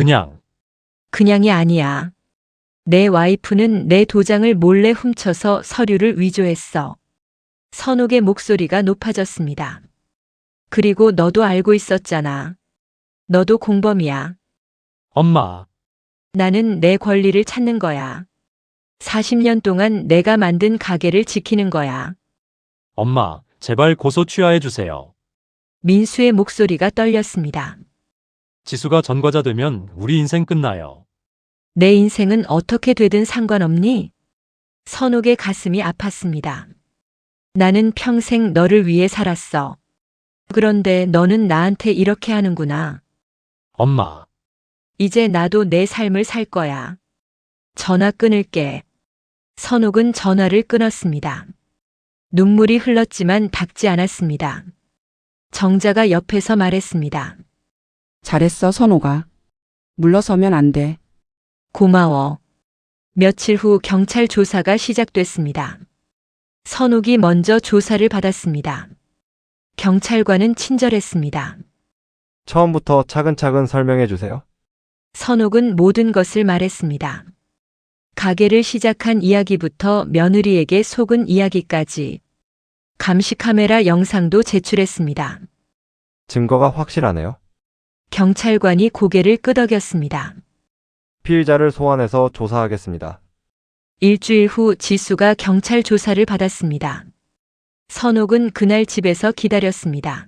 [SPEAKER 1] 그냥이 아니야. 내 와이프는 내 도장을 몰래 훔쳐서 서류를 위조했어. 선옥의 목소리가 높아졌습니다. 그리고 너도 알고 있었잖아. 너도 공범이야.
[SPEAKER 3] 엄마,
[SPEAKER 1] 나는 내 권리를 찾는 거야. 40년 동안 내가 만든 가게를 지키는 거야.
[SPEAKER 3] 엄마, 제발 고소 취하해 주세요.
[SPEAKER 1] 민수의 목소리가 떨렸습니다.
[SPEAKER 3] 지수가 전과자 되면 우리 인생 끝나요.
[SPEAKER 1] 내 인생은 어떻게 되든 상관없니? 선옥의 가슴이 아팠습니다. 나는 평생 너를 위해 살았어. 그런데 너는 나한테 이렇게 하는구나.
[SPEAKER 3] 엄마,
[SPEAKER 1] 이제 나도 내 삶을 살 거야. 전화 끊을게. 선옥은 전화를 끊었습니다. 눈물이 흘렀지만 닦지 않았습니다. 정자가 옆에서 말했습니다.
[SPEAKER 8] 잘했어, 선호가. 물러서면 안 돼.
[SPEAKER 1] 고마워. 며칠 후 경찰 조사가 시작됐습니다. 선옥이 먼저 조사를 받았습니다. 경찰관은 친절했습니다.
[SPEAKER 9] 처음부터 차근차근 설명해 주세요.
[SPEAKER 1] 선옥은 모든 것을 말했습니다. 가게를 시작한 이야기부터 며느리에게 속은 이야기까지. 감시 카메라 영상도 제출했습니다.
[SPEAKER 9] 증거가 확실하네요.
[SPEAKER 1] 경찰관이 고개를 끄덕였습니다.
[SPEAKER 9] 피의자를 소환해서 조사하겠습니다.
[SPEAKER 1] 일주일 후 지수가 경찰 조사를 받았습니다. 선옥은 그날 집에서 기다렸습니다.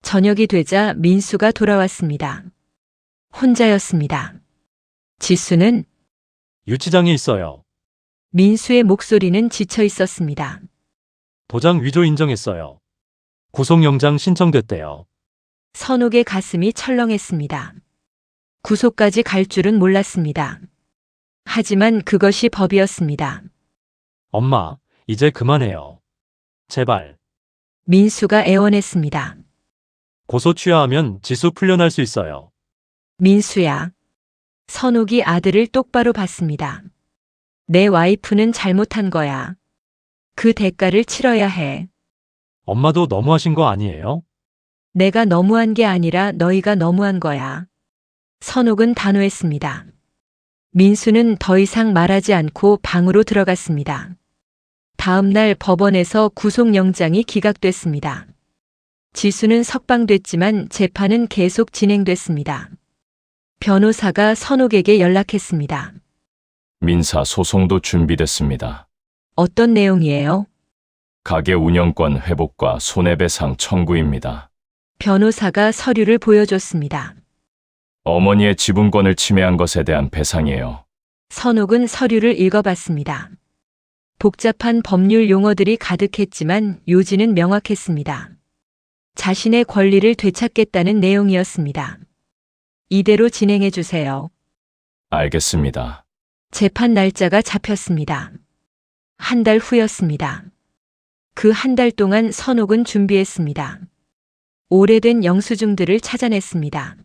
[SPEAKER 1] 저녁이 되자 민수가 돌아왔습니다. 혼자였습니다. 지수는
[SPEAKER 3] 유치장에 있어요.
[SPEAKER 1] 민수의 목소리는 지쳐 있었습니다.
[SPEAKER 3] 도장 위조 인정했어요. 구속영장 신청됐대요.
[SPEAKER 1] 선옥의 가슴이 철렁했습니다. 구속까지 갈 줄은 몰랐습니다. 하지만 그것이 법이었습니다.
[SPEAKER 3] 엄마, 이제 그만해요. 제발.
[SPEAKER 1] 민수가 애원했습니다.
[SPEAKER 3] 고소 취하하면 지수 풀려날 수 있어요.
[SPEAKER 1] 민수야. 선옥이 아들을 똑바로 봤습니다. 내 와이프는 잘못한 거야. 그 대가를 치러야 해.
[SPEAKER 3] 엄마도 너무하신 거 아니에요?
[SPEAKER 1] 내가 너무한 게 아니라 너희가 너무한 거야. 선옥은 단호했습니다. 민수는 더 이상 말하지 않고 방으로 들어갔습니다. 다음 날 법원에서 구속영장이 기각됐습니다. 지수는 석방됐지만 재판은 계속 진행됐습니다. 변호사가 선옥에게 연락했습니다.
[SPEAKER 2] 민사 소송도 준비됐습니다.
[SPEAKER 1] 어떤 내용이에요?
[SPEAKER 2] 가게 운영권 회복과 손해배상 청구입니다.
[SPEAKER 1] 변호사가 서류를 보여줬습니다.
[SPEAKER 2] 어머니의 지분권을 침해한 것에 대한 배상이에요.
[SPEAKER 1] 선옥은 서류를 읽어봤습니다. 복잡한 법률 용어들이 가득했지만 요지는 명확했습니다. 자신의 권리를 되찾겠다는 내용이었습니다. 이대로 진행해 주세요.
[SPEAKER 2] 알겠습니다.
[SPEAKER 1] 재판 날짜가 잡혔습니다. 한 달 후였습니다. 그 한 달 동안 선옥은 준비했습니다. 오래된 영수증들을 찾아냈습니다.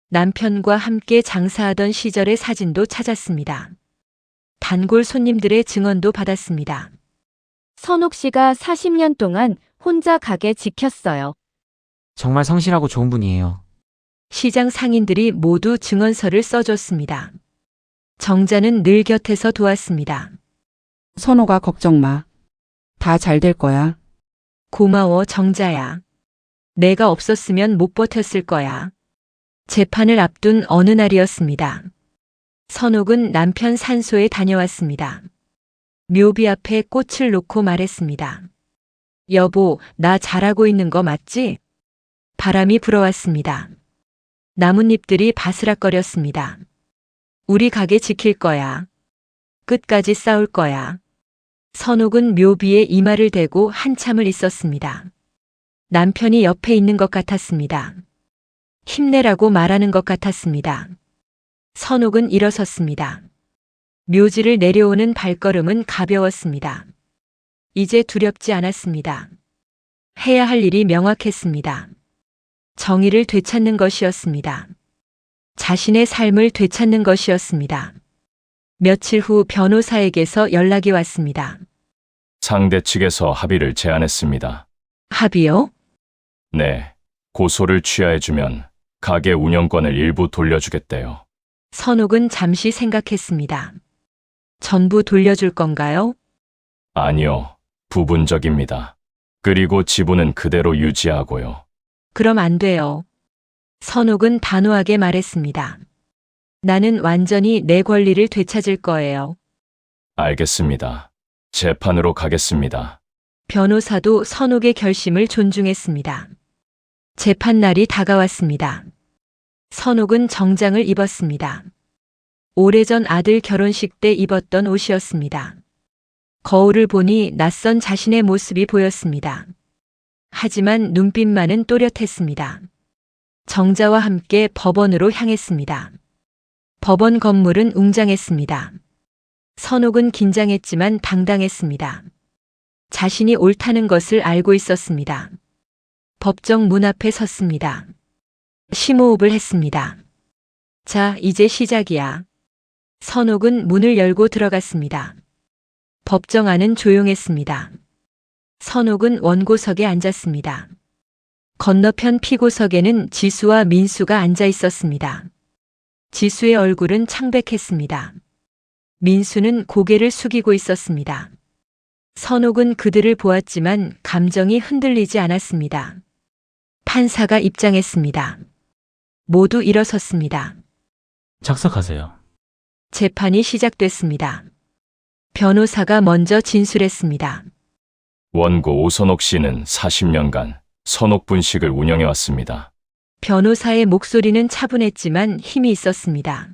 [SPEAKER 1] 남편과 함께 장사하던 시절의 사진도 찾았습니다. 단골 손님들의 증언도 받았습니다.
[SPEAKER 4] 선옥 씨가 40년 동안 혼자 가게 지켰어요.
[SPEAKER 10] 정말 성실하고 좋은 분이에요.
[SPEAKER 1] 시장 상인들이 모두 증언서를 써줬습니다. 정자는 늘 곁에서 도왔습니다.
[SPEAKER 8] 선호가 걱정 마. 다 잘 될 거야.
[SPEAKER 1] 고마워, 정자야. 내가 없었으면 못 버텼을 거야. 재판을 앞둔 어느 날이었습니다. 선옥은 남편 산소에 다녀왔습니다. 묘비 앞에 꽃을 놓고 말했습니다. 여보, 나 잘하고 있는 거 맞지? 바람이 불어왔습니다. 나뭇잎들이 바스락거렸습니다. 우리 가게 지킬 거야. 끝까지 싸울 거야. 선옥은 묘비에 이마를 대고 한참을 있었습니다. 남편이 옆에 있는 것 같았습니다. 힘내라고 말하는 것 같았습니다. 선옥은 일어섰습니다. 묘지를 내려오는 발걸음은 가벼웠습니다. 이제 두렵지 않았습니다. 해야 할 일이 명확했습니다. 정의를 되찾는 것이었습니다. 자신의 삶을 되찾는 것이었습니다. 며칠 후 변호사에게서 연락이 왔습니다.
[SPEAKER 2] 상대 측에서 합의를 제안했습니다.
[SPEAKER 1] 합의요?
[SPEAKER 2] 네, 고소를 취하해주면 가게 운영권을 일부 돌려주겠대요.
[SPEAKER 1] 선옥은 잠시 생각했습니다. 전부 돌려줄 건가요?
[SPEAKER 2] 아니요, 부분적입니다. 그리고 지분은 그대로 유지하고요.
[SPEAKER 1] 그럼 안 돼요. 선옥은 단호하게 말했습니다. 나는 완전히 내 권리를 되찾을 거예요.
[SPEAKER 2] 알겠습니다. 재판으로 가겠습니다.
[SPEAKER 1] 변호사도 선옥의 결심을 존중했습니다. 재판 날이 다가왔습니다. 선옥은 정장을 입었습니다. 오래전 아들 결혼식 때 입었던 옷이었습니다. 거울을 보니 낯선 자신의 모습이 보였습니다. 하지만 눈빛만은 또렷했습니다. 정자와 함께 법원으로 향했습니다. 법원 건물은 웅장했습니다. 선옥은 긴장했지만 당당했습니다. 자신이 옳다는 것을 알고 있었습니다. 법정 문 앞에 섰습니다. 심호흡을 했습니다. 자, 이제 시작이야. 선옥은 문을 열고 들어갔습니다. 법정 안은 조용했습니다. 선옥은 원고석에 앉았습니다. 건너편 피고석에는 지수와 민수가 앉아 있었습니다. 지수의 얼굴은 창백했습니다. 민수는 고개를 숙이고 있었습니다. 선옥은 그들을 보았지만 감정이 흔들리지 않았습니다. 판사가 입장했습니다. 모두 일어섰습니다.
[SPEAKER 10] 착석하세요.
[SPEAKER 1] 재판이 시작됐습니다. 변호사가 먼저 진술했습니다.
[SPEAKER 2] 원고 오선옥 씨는 40년간 선옥분식을 운영해왔습니다.
[SPEAKER 1] 변호사의 목소리는 차분했지만 힘이 있었습니다.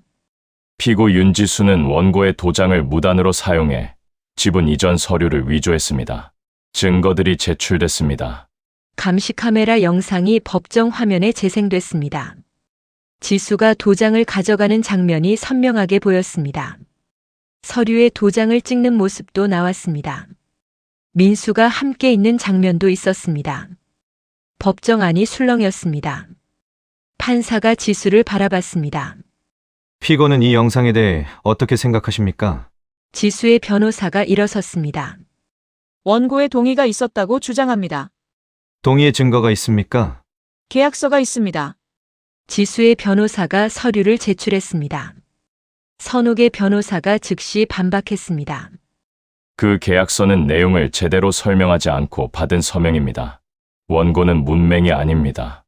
[SPEAKER 2] 피고 윤지수는 원고의 도장을 무단으로 사용해 지분 이전 서류를 위조했습니다. 증거들이 제출됐습니다.
[SPEAKER 1] 감시 카메라 영상이 법정 화면에 재생됐습니다. 지수가 도장을 가져가는 장면이 선명하게 보였습니다. 서류에 도장을 찍는 모습도 나왔습니다. 민수가 함께 있는 장면도 있었습니다. 법정 안이 술렁였습니다. 판사가 지수를 바라봤습니다.
[SPEAKER 6] 피고는 이 영상에 대해 어떻게 생각하십니까?
[SPEAKER 1] 지수의 변호사가 일어섰습니다.
[SPEAKER 7] 원고의 동의가 있었다고 주장합니다.
[SPEAKER 6] 동의의 증거가 있습니까?
[SPEAKER 7] 계약서가 있습니다.
[SPEAKER 1] 지수의 변호사가 서류를 제출했습니다. 선옥의 변호사가 즉시 반박했습니다.
[SPEAKER 2] 그 계약서는 내용을 제대로 설명하지 않고 받은 서명입니다. 원고는 문맹이 아닙니다.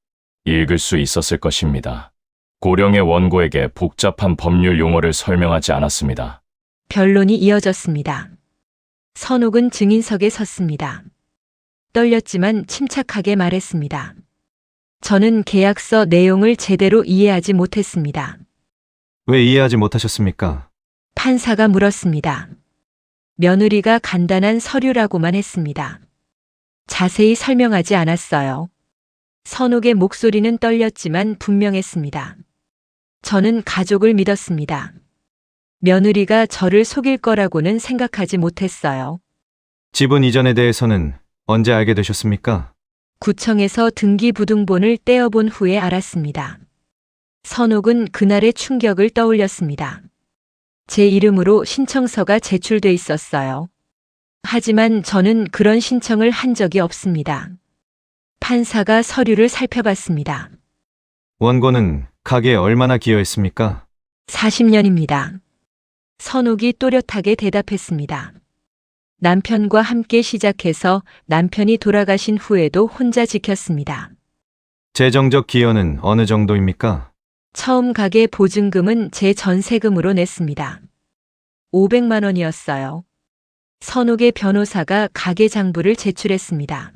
[SPEAKER 2] 읽을 수 있었을 것입니다. 고령의 원고에게 복잡한 법률 용어를 설명하지 않았습니다.
[SPEAKER 1] 변론이 이어졌습니다. 선옥은 증인석에 섰습니다. 떨렸지만 침착하게 말했습니다. 저는 계약서 내용을 제대로 이해하지 못했습니다.
[SPEAKER 6] 왜 이해하지 못하셨습니까?
[SPEAKER 1] 판사가 물었습니다. 며느리가 간단한 서류라고만 했습니다. 자세히 설명하지 않았어요. 선옥의 목소리는 떨렸지만 분명했습니다. 저는 가족을 믿었습니다. 며느리가 저를 속일 거라고는 생각하지 못했어요.
[SPEAKER 6] 지분 이전에 대해서는 언제 알게 되셨습니까?
[SPEAKER 1] 구청에서 등기부등본을 떼어본 후에 알았습니다. 선옥은 그날의 충격을 떠올렸습니다. 제 이름으로 신청서가 제출돼 있었어요. 하지만 저는 그런 신청을 한 적이 없습니다. 판사가 서류를 살펴봤습니다.
[SPEAKER 6] 원고는 가게에 얼마나 기여했습니까?
[SPEAKER 1] 40년입니다. 선옥이 또렷하게 대답했습니다. 남편과 함께 시작해서 남편이 돌아가신 후에도 혼자 지켰습니다.
[SPEAKER 6] 재정적 기여는 어느 정도입니까?
[SPEAKER 1] 처음 가게 보증금은 제 전세금으로 냈습니다. 500만 원이었어요. 선옥의 변호사가 가게 장부를 제출했습니다.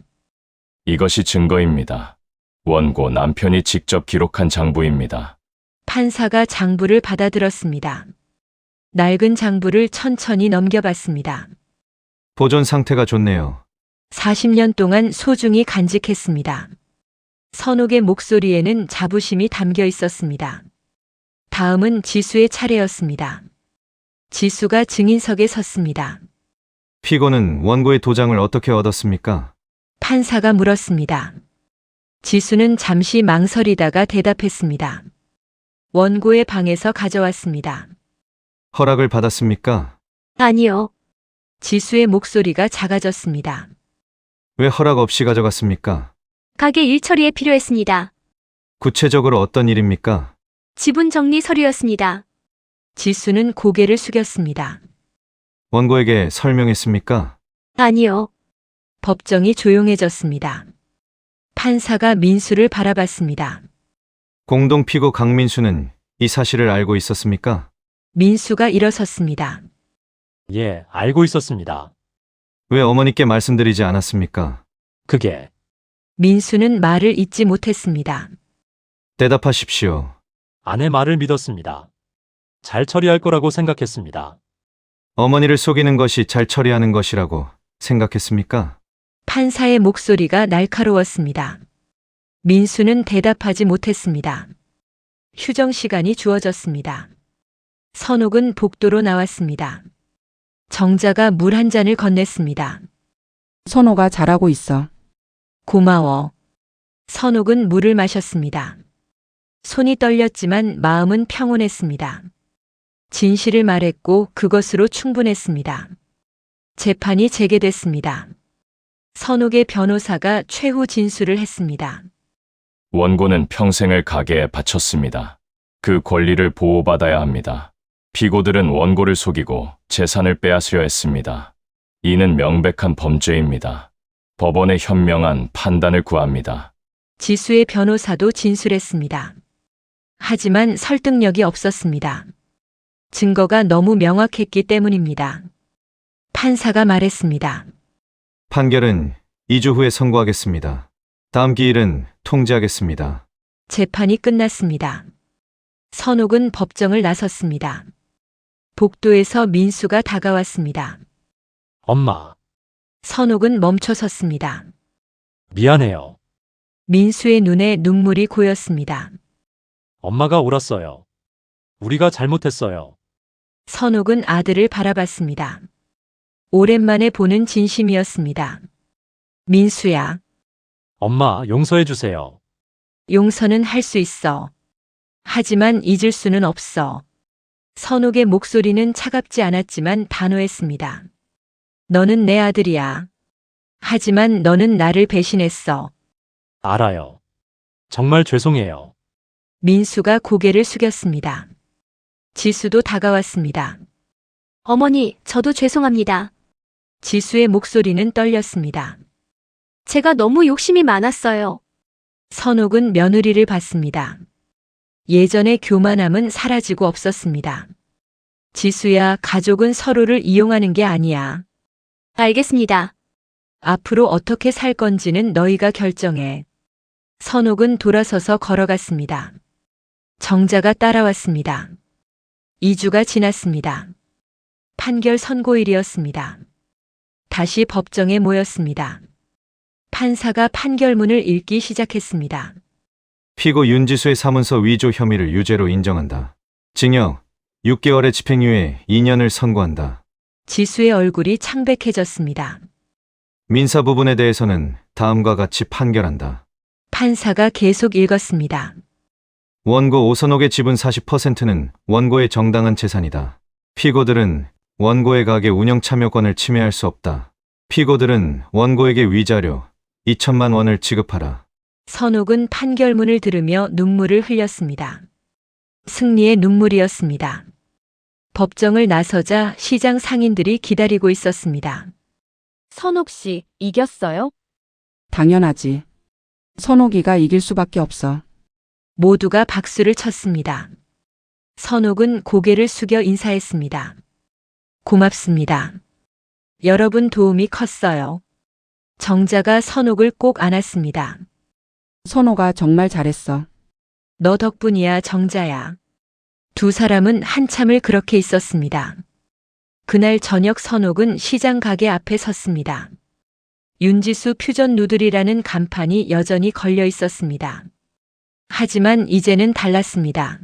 [SPEAKER 2] 이것이 증거입니다. 원고 남편이 직접 기록한 장부입니다.
[SPEAKER 1] 판사가 장부를 받아들었습니다. 낡은 장부를 천천히 넘겨봤습니다.
[SPEAKER 6] 보존 상태가 좋네요.
[SPEAKER 1] 40년 동안 소중히 간직했습니다. 선옥의 목소리에는 자부심이 담겨 있었습니다. 다음은 지수의 차례였습니다. 지수가 증인석에 섰습니다.
[SPEAKER 6] 피고는 원고의 도장을 어떻게 얻었습니까?
[SPEAKER 1] 판사가 물었습니다. 지수는 잠시 망설이다가 대답했습니다. 원고의 방에서 가져왔습니다.
[SPEAKER 11] 허락을 받았습니까?
[SPEAKER 5] 아니요.
[SPEAKER 1] 지수의 목소리가 작아졌습니다.
[SPEAKER 11] 왜 허락 없이 가져갔습니까?
[SPEAKER 5] 가게 일 처리에 필요했습니다.
[SPEAKER 11] 구체적으로 어떤 일입니까?
[SPEAKER 5] 지분 정리 서류였습니다.
[SPEAKER 1] 지수는 고개를 숙였습니다.
[SPEAKER 11] 원고에게 설명했습니까?
[SPEAKER 5] 아니요.
[SPEAKER 1] 법정이 조용해졌습니다. 판사가 민수를 바라봤습니다.
[SPEAKER 11] 공동 피고 강민수는 이 사실을 알고 있었습니까?
[SPEAKER 1] 민수가 일어섰습니다.
[SPEAKER 3] 예, 알고 있었습니다.
[SPEAKER 11] 왜 어머니께 말씀드리지 않았습니까?
[SPEAKER 3] 그게
[SPEAKER 1] 민수는 말을 잇지 못했습니다.
[SPEAKER 11] 대답하십시오.
[SPEAKER 3] 아내 말을 믿었습니다. 잘 처리할 거라고 생각했습니다.
[SPEAKER 11] 어머니를 속이는 것이 잘 처리하는 것이라고 생각했습니까?
[SPEAKER 1] 판사의 목소리가 날카로웠습니다. 민수는 대답하지 못했습니다. 휴정 시간이 주어졌습니다. 선옥은 복도로 나왔습니다. 정자가 물 한 잔을 건넸습니다.
[SPEAKER 8] 선호가 잘하고 있어.
[SPEAKER 1] 고마워. 선옥은 물을 마셨습니다. 손이 떨렸지만 마음은 평온했습니다. 진실을 말했고 그것으로 충분했습니다. 재판이 재개됐습니다. 선옥의 변호사가 최후 진술을 했습니다.
[SPEAKER 2] 원고는 평생을 가게에 바쳤습니다. 그 권리를 보호받아야 합니다. 피고들은 원고를 속이고 재산을 빼앗으려 했습니다. 이는 명백한 범죄입니다. 법원의 현명한 판단을 구합니다.
[SPEAKER 1] 지수의 변호사도 진술했습니다. 하지만 설득력이 없었습니다. 증거가 너무 명확했기 때문입니다. 판사가 말했습니다.
[SPEAKER 11] 판결은 2주 후에 선고하겠습니다. 다음 기일은 통지하겠습니다.
[SPEAKER 1] 재판이 끝났습니다. 선옥은 법정을 나섰습니다. 복도에서 민수가 다가왔습니다.
[SPEAKER 3] 엄마,
[SPEAKER 1] 선옥은 멈춰 섰습니다.
[SPEAKER 3] 미안해요.
[SPEAKER 1] 민수의 눈에 눈물이 고였습니다.
[SPEAKER 3] 엄마가 옳았어요. 우리가 잘못했어요.
[SPEAKER 1] 선옥은 아들을 바라봤습니다. 오랜만에 보는 진심이었습니다. 민수야,
[SPEAKER 3] 엄마, 용서해 주세요.
[SPEAKER 1] 용서는 할 수 있어. 하지만 잊을 수는 없어. 선옥의 목소리는 차갑지 않았지만 단호했습니다. 너는 내 아들이야. 하지만 너는 나를 배신했어.
[SPEAKER 3] 알아요. 정말 죄송해요.
[SPEAKER 1] 민수가 고개를 숙였습니다. 지수도 다가왔습니다.
[SPEAKER 5] 어머니, 저도 죄송합니다.
[SPEAKER 1] 지수의 목소리는 떨렸습니다.
[SPEAKER 5] 제가 너무 욕심이 많았어요.
[SPEAKER 1] 선옥은 며느리를 봤습니다. 예전의 교만함은 사라지고 없었습니다. 지수야, 가족은 서로를 이용하는 게 아니야.
[SPEAKER 5] 알겠습니다.
[SPEAKER 1] 앞으로 어떻게 살 건지는 너희가 결정해. 선옥은 돌아서서 걸어갔습니다. 정자가 따라왔습니다. 2주가 지났습니다. 판결 선고일이었습니다. 다시 법정에 모였습니다. 판사가 판결문을 읽기 시작했습니다.
[SPEAKER 11] 피고 윤지수의 사문서 위조 혐의를 유죄로 인정한다. 징역 6개월의 집행유예 2년을 선고한다.
[SPEAKER 1] 지수의 얼굴이 창백해졌습니다.
[SPEAKER 11] 민사 부분에 대해서는 다음과 같이 판결한다.
[SPEAKER 1] 판사가 계속 읽었습니다.
[SPEAKER 11] 원고 오선옥의 지분 40%는 원고의 정당한 재산이다. 피고들은 원고의 가게 운영 참여권을 침해할 수 없다. 피고들은 원고에게 위자료 2천만 원을 지급하라.
[SPEAKER 1] 선옥은 판결문을 들으며 눈물을 흘렸습니다. 승리의 눈물이었습니다. 법정을 나서자 시장 상인들이 기다리고 있었습니다.
[SPEAKER 4] 선옥 씨, 이겼어요?
[SPEAKER 8] 당연하지. 선옥이가 이길 수밖에 없어.
[SPEAKER 1] 모두가 박수를 쳤습니다. 선옥은 고개를 숙여 인사했습니다. 고맙습니다. 여러분 도움이 컸어요. 정자가 선옥을 꼭 안았습니다.
[SPEAKER 8] 선호가 정말 잘했어.
[SPEAKER 1] 너 덕분이야, 정자야. 두 사람은 한참을 그렇게 있었습니다. 그날 저녁 선옥은 시장 가게 앞에 섰습니다. 윤지수 퓨전 누들이라는 간판이 여전히 걸려 있었습니다. 하지만 이제는 달랐습니다.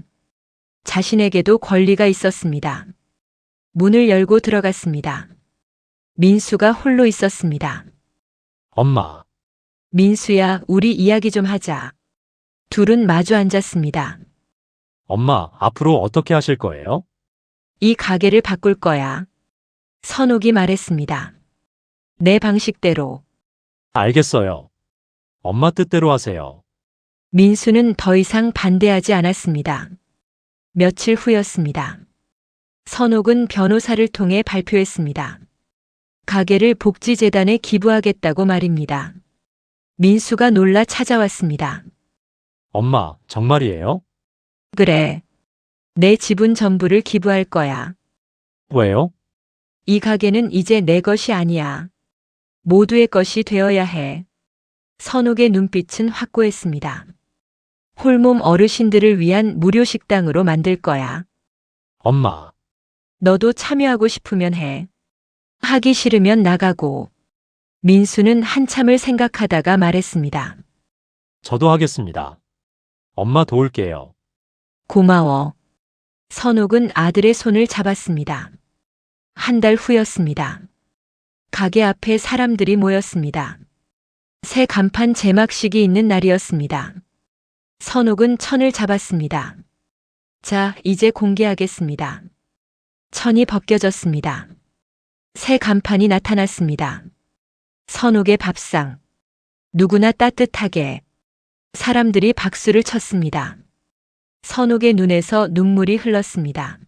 [SPEAKER 1] 자신에게도 권리가 있었습니다. 문을 열고 들어갔습니다. 민수가 홀로 있었습니다.
[SPEAKER 3] 엄마,
[SPEAKER 1] 민수야, 우리 이야기 좀 하자. 둘은 마주 앉았습니다.
[SPEAKER 3] 엄마, 앞으로 어떻게 하실 거예요?
[SPEAKER 1] 이 가게를 바꿀 거야. 선옥이 말했습니다. 내 방식대로.
[SPEAKER 3] 알겠어요. 엄마 뜻대로 하세요.
[SPEAKER 1] 민수는 더 이상 반대하지 않았습니다. 며칠 후였습니다. 선옥은 변호사를 통해 발표했습니다. 가게를 복지재단에 기부하겠다고 말입니다. 민수가 놀라 찾아왔습니다.
[SPEAKER 3] 엄마, 정말이에요?
[SPEAKER 1] 그래. 내 지분 전부를 기부할 거야.
[SPEAKER 3] 왜요?
[SPEAKER 1] 이 가게는 이제 내 것이 아니야. 모두의 것이 되어야 해. 선옥의 눈빛은 확고했습니다. 홀몸 어르신들을 위한 무료 식당으로 만들 거야.
[SPEAKER 3] 엄마,
[SPEAKER 1] 너도 참여하고 싶으면 해. 하기 싫으면 나가고. 민수는 한참을 생각하다가 말했습니다.
[SPEAKER 3] 저도 하겠습니다. 엄마 도울게요.
[SPEAKER 1] 고마워. 선옥은 아들의 손을 잡았습니다. 한 달 후였습니다. 가게 앞에 사람들이 모였습니다. 새 간판 제막식이 있는 날이었습니다. 선옥은 천을 잡았습니다. 자, 이제 공개하겠습니다. 천이 벗겨졌습니다. 새 간판이 나타났습니다. 선옥의 밥상. 누구나 따뜻하게. 사람들이 박수를 쳤습니다. 선옥의 눈에서 눈물이 흘렀습니다.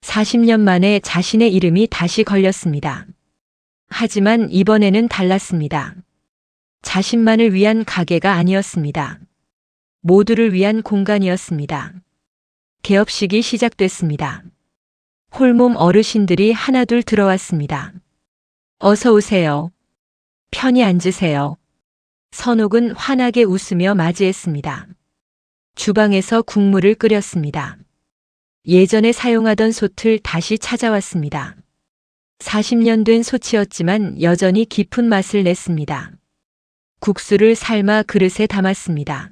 [SPEAKER 1] 40년 만에 자신의 이름이 다시 걸렸습니다. 하지만 이번에는 달랐습니다. 자신만을 위한 가게가 아니었습니다. 모두를 위한 공간이었습니다. 개업식이 시작됐습니다. 홀몸 어르신들이 하나둘 들어왔습니다. 어서 오세요. 편히 앉으세요. 선옥은 환하게 웃으며 맞이했습니다. 주방에서 국물을 끓였습니다. 예전에 사용하던 솥을 다시 찾아왔습니다. 40년 된 솥이었지만 여전히 깊은 맛을 냈습니다. 국수를 삶아 그릇에 담았습니다.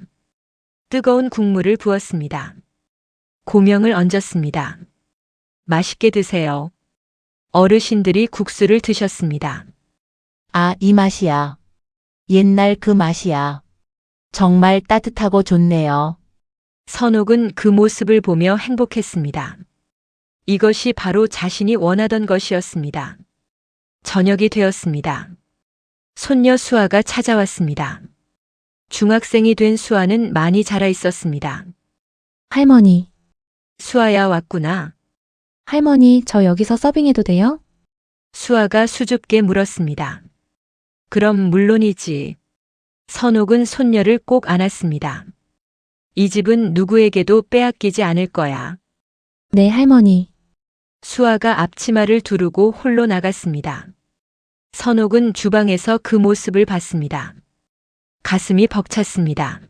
[SPEAKER 1] 뜨거운 국물을 부었습니다. 고명을 얹었습니다. 맛있게 드세요. 어르신들이 국수를 드셨습니다.
[SPEAKER 12] 아, 이 맛이야. 옛날 그 맛이야. 정말 따뜻하고 좋네요.
[SPEAKER 1] 선옥은 그 모습을 보며 행복했습니다. 이것이 바로 자신이 원하던 것이었습니다. 저녁이 되었습니다. 손녀 수아가 찾아왔습니다. 중학생이 된 수아는 많이 자라 있었습니다.
[SPEAKER 13] 할머니,
[SPEAKER 1] 수아야 왔구나.
[SPEAKER 13] 할머니, 저 여기서 서빙해도 돼요?
[SPEAKER 1] 수아가 수줍게 물었습니다. 그럼 물론이지. 선옥은 손녀를 꼭 안았습니다. 이 집은 누구에게도 빼앗기지 않을 거야.
[SPEAKER 13] 네, 할머니.
[SPEAKER 1] 수아가 앞치마를 두르고 홀로 나갔습니다. 선옥은 주방에서 그 모습을 봤습니다. 가슴이 벅찼습니다.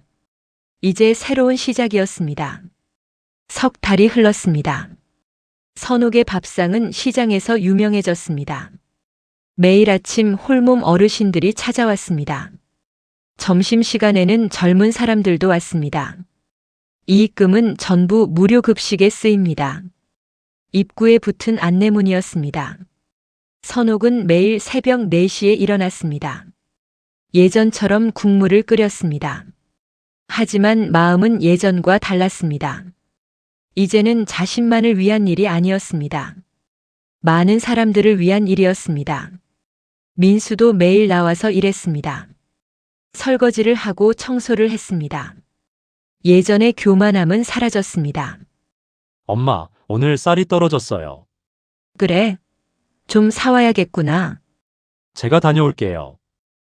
[SPEAKER 1] 이제 새로운 시작이었습니다. 석 달이 흘렀습니다. 선옥의 밥상은 시장에서 유명해졌습니다. 매일 아침 홀몸 어르신들이 찾아왔습니다. 점심시간에는 젊은 사람들도 왔습니다. 이익금은 전부 무료 급식에 쓰입니다. 입구에 붙은 안내문이었습니다. 선옥은 매일 새벽 4시에 일어났습니다. 예전처럼 국물을 끓였습니다. 하지만 마음은 예전과 달랐습니다. 이제는 자신만을 위한 일이 아니었습니다. 많은 사람들을 위한 일이었습니다. 민수도 매일 나와서 일했습니다. 설거지를 하고 청소를 했습니다. 예전의 교만함은 사라졌습니다.
[SPEAKER 3] 엄마, 오늘 쌀이 떨어졌어요.
[SPEAKER 1] 그래? 좀 사와야겠구나.
[SPEAKER 3] 제가 다녀올게요.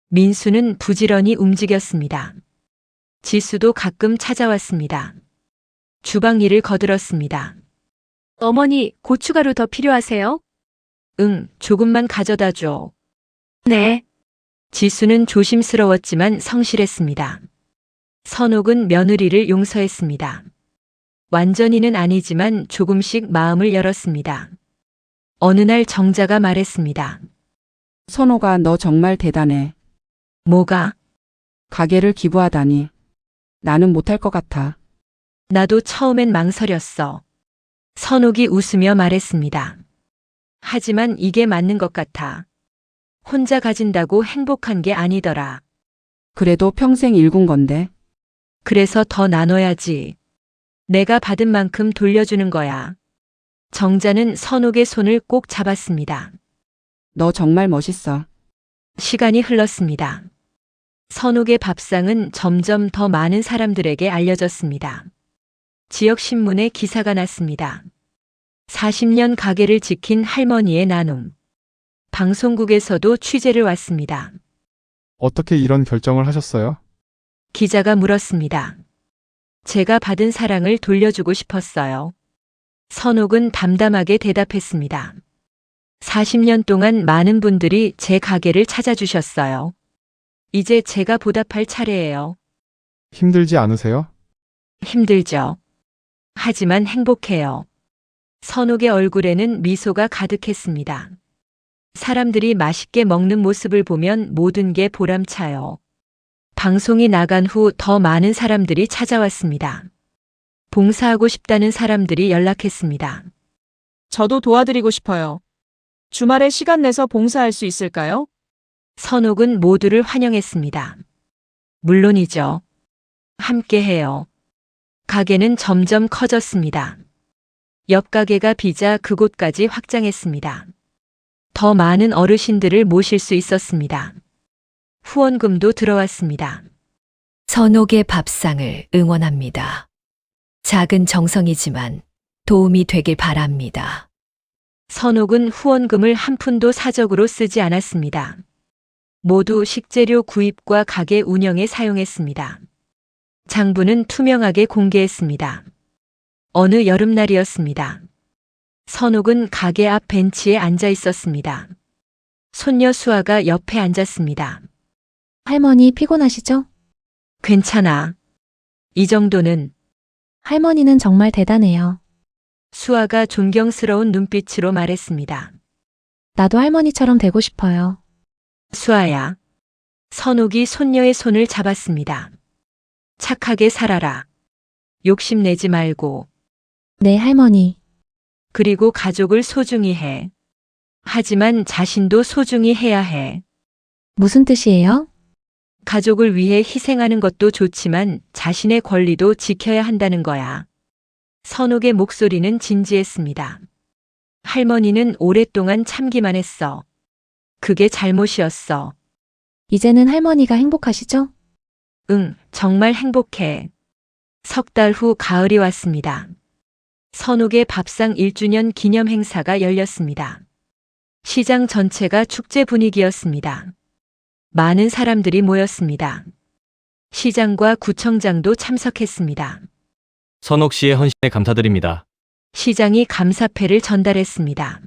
[SPEAKER 1] 민수는 부지런히 움직였습니다. 지수도 가끔 찾아왔습니다. 주방 일을 거들었습니다.
[SPEAKER 5] 어머니, 고춧가루 더 필요하세요?
[SPEAKER 1] 응, 조금만 가져다 줘.
[SPEAKER 5] 네.
[SPEAKER 1] 지수는 조심스러웠지만 성실했습니다. 선옥은 며느리를 용서했습니다. 완전히는 아니지만 조금씩 마음을 열었습니다. 어느 날 정자가 말했습니다.
[SPEAKER 8] 선호가 너 정말 대단해.
[SPEAKER 1] 뭐가?
[SPEAKER 8] 가게를 기부하다니. 나는 못할 것 같아.
[SPEAKER 1] 나도 처음엔 망설였어. 선옥이 웃으며 말했습니다. 하지만 이게 맞는 것 같아. 혼자 가진다고 행복한 게 아니더라.
[SPEAKER 8] 그래도 평생 일군 건데.
[SPEAKER 1] 그래서 더 나눠야지. 내가 받은 만큼 돌려주는 거야. 정자는 선옥의 손을 꼭 잡았습니다.
[SPEAKER 8] 너 정말 멋있어.
[SPEAKER 1] 시간이 흘렀습니다. 선옥의 밥상은 점점 더 많은 사람들에게 알려졌습니다. 지역 신문에 기사가 났습니다. 40년 가게를 지킨 할머니의 나눔. 방송국에서도 취재를 왔습니다.
[SPEAKER 14] 어떻게 이런 결정을 하셨어요?
[SPEAKER 1] 기자가 물었습니다. 제가 받은 사랑을 돌려주고 싶었어요. 선옥은 담담하게 대답했습니다. 40년 동안 많은 분들이 제 가게를 찾아주셨어요. 이제 제가 보답할 차례예요.
[SPEAKER 14] 힘들지 않으세요?
[SPEAKER 1] 힘들죠. 하지만 행복해요. 선옥의 얼굴에는 미소가 가득했습니다. 사람들이 맛있게 먹는 모습을 보면 모든 게 보람차요. 방송이 나간 후 더 많은 사람들이 찾아왔습니다. 봉사하고 싶다는 사람들이 연락했습니다.
[SPEAKER 7] 저도 도와드리고 싶어요. 주말에 시간 내서 봉사할 수 있을까요?
[SPEAKER 1] 선옥은 모두를 환영했습니다. 물론이죠. 함께해요. 가게는 점점 커졌습니다. 옆 가게가 비자 그곳까지 확장했습니다. 더 많은 어르신들을 모실 수 있었습니다. 후원금도 들어왔습니다.
[SPEAKER 15] 선옥의 밥상을 응원합니다. 작은 정성이지만 도움이 되길 바랍니다.
[SPEAKER 1] 선옥은 후원금을 한 푼도 사적으로 쓰지 않았습니다. 모두 식재료 구입과 가게 운영에 사용했습니다. 장부는 투명하게 공개했습니다. 어느 여름날이었습니다. 선옥은 가게 앞 벤치에 앉아 있었습니다. 손녀 수아가 옆에 앉았습니다.
[SPEAKER 13] 할머니 피곤하시죠?
[SPEAKER 1] 괜찮아. 이 정도는.
[SPEAKER 13] 할머니는 정말 대단해요.
[SPEAKER 1] 수아가 존경스러운 눈빛으로 말했습니다.
[SPEAKER 13] 나도 할머니처럼 되고 싶어요.
[SPEAKER 1] 수아야. 선옥이 손녀의 손을 잡았습니다. 착하게 살아라. 욕심내지 말고.
[SPEAKER 13] 네, 할머니.
[SPEAKER 1] 그리고 가족을 소중히 해. 하지만 자신도 소중히 해야 해.
[SPEAKER 13] 무슨 뜻이에요?
[SPEAKER 1] 가족을 위해 희생하는 것도 좋지만 자신의 권리도 지켜야 한다는 거야. 선옥의 목소리는 진지했습니다. 할머니는 오랫동안 참기만 했어. 그게 잘못이었어.
[SPEAKER 13] 이제는 할머니가 행복하시죠?
[SPEAKER 1] 응, 정말 행복해. 석 달 후 가을이 왔습니다. 선옥의 밥상 1주년 기념 행사가 열렸습니다. 시장 전체가 축제 분위기였습니다. 많은 사람들이 모였습니다. 시장과 구청장도 참석했습니다.
[SPEAKER 16] 선옥 씨의 헌신에 감사드립니다.
[SPEAKER 1] 시장이 감사패를 전달했습니다.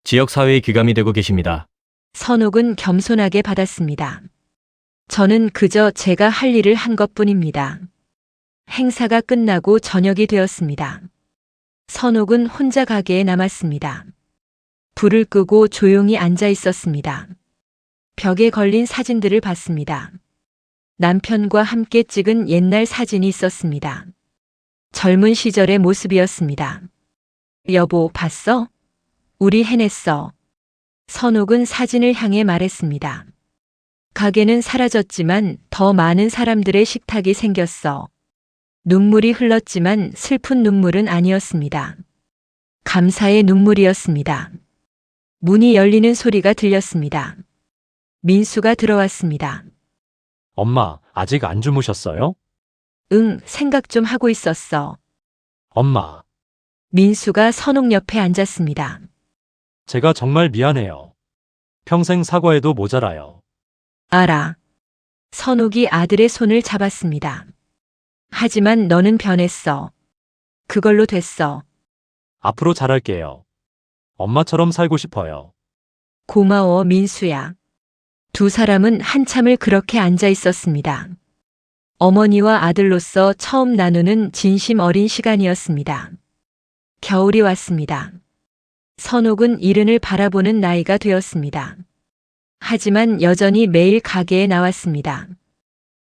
[SPEAKER 16] 지역사회의 귀감이 되고 계십니다.
[SPEAKER 1] 선옥은 겸손하게 받았습니다. 저는 그저 제가 할 일을 한 것뿐입니다. 행사가 끝나고 저녁이 되었습니다. 선옥은 혼자 가게에 남았습니다. 불을 끄고 조용히 앉아 있었습니다. 벽에 걸린 사진들을 봤습니다. 남편과 함께 찍은 옛날 사진이 있었습니다. 젊은 시절의 모습이었습니다. 여보, 봤어? 우리 해냈어. 선옥은 사진을 향해 말했습니다. 가게는 사라졌지만 더 많은 사람들의 식탁이 생겼어. 눈물이 흘렀지만 슬픈 눈물은 아니었습니다. 감사의 눈물이었습니다. 문이 열리는 소리가 들렸습니다. 민수가 들어왔습니다.
[SPEAKER 3] 엄마, 아직 안 주무셨어요?
[SPEAKER 1] 응, 생각 좀 하고 있었어.
[SPEAKER 3] 엄마,
[SPEAKER 1] 민수가 선옥 옆에 앉았습니다.
[SPEAKER 3] 제가 정말 미안해요. 평생 사과해도 모자라요.
[SPEAKER 1] 알아. 선옥이 아들의 손을 잡았습니다. 하지만 너는 변했어. 그걸로 됐어.
[SPEAKER 3] 앞으로 잘할게요. 엄마처럼 살고 싶어요.
[SPEAKER 1] 고마워, 민수야. 두 사람은 한참을 그렇게 앉아 있었습니다. 어머니와 아들로서 처음 나누는 진심 어린 시간이었습니다. 겨울이 왔습니다. 선옥은 이른을 바라보는 나이가 되었습니다. 하지만 여전히 매일 가게에 나왔습니다.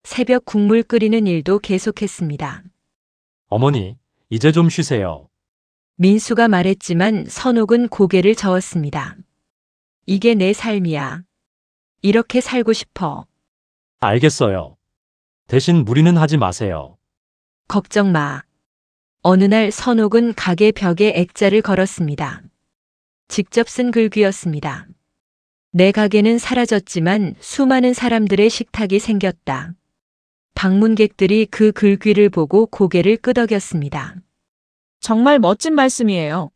[SPEAKER 1] 새벽 국물 끓이는 일도 계속했습니다.
[SPEAKER 3] 어머니, 이제 좀 쉬세요.
[SPEAKER 1] 민수가 말했지만 선옥은 고개를 저었습니다. 이게 내 삶이야. 이렇게 살고 싶어.
[SPEAKER 3] 알겠어요. 대신 무리는 하지 마세요.
[SPEAKER 1] 걱정 마. 어느 날 선옥은 가게 벽에 액자를 걸었습니다. 직접 쓴 글귀였습니다. 내 가게는 사라졌지만 수많은 사람들의 식탁이 생겼다. 방문객들이 그 글귀를 보고 고개를 끄덕였습니다.
[SPEAKER 7] 정말 멋진 말씀이에요.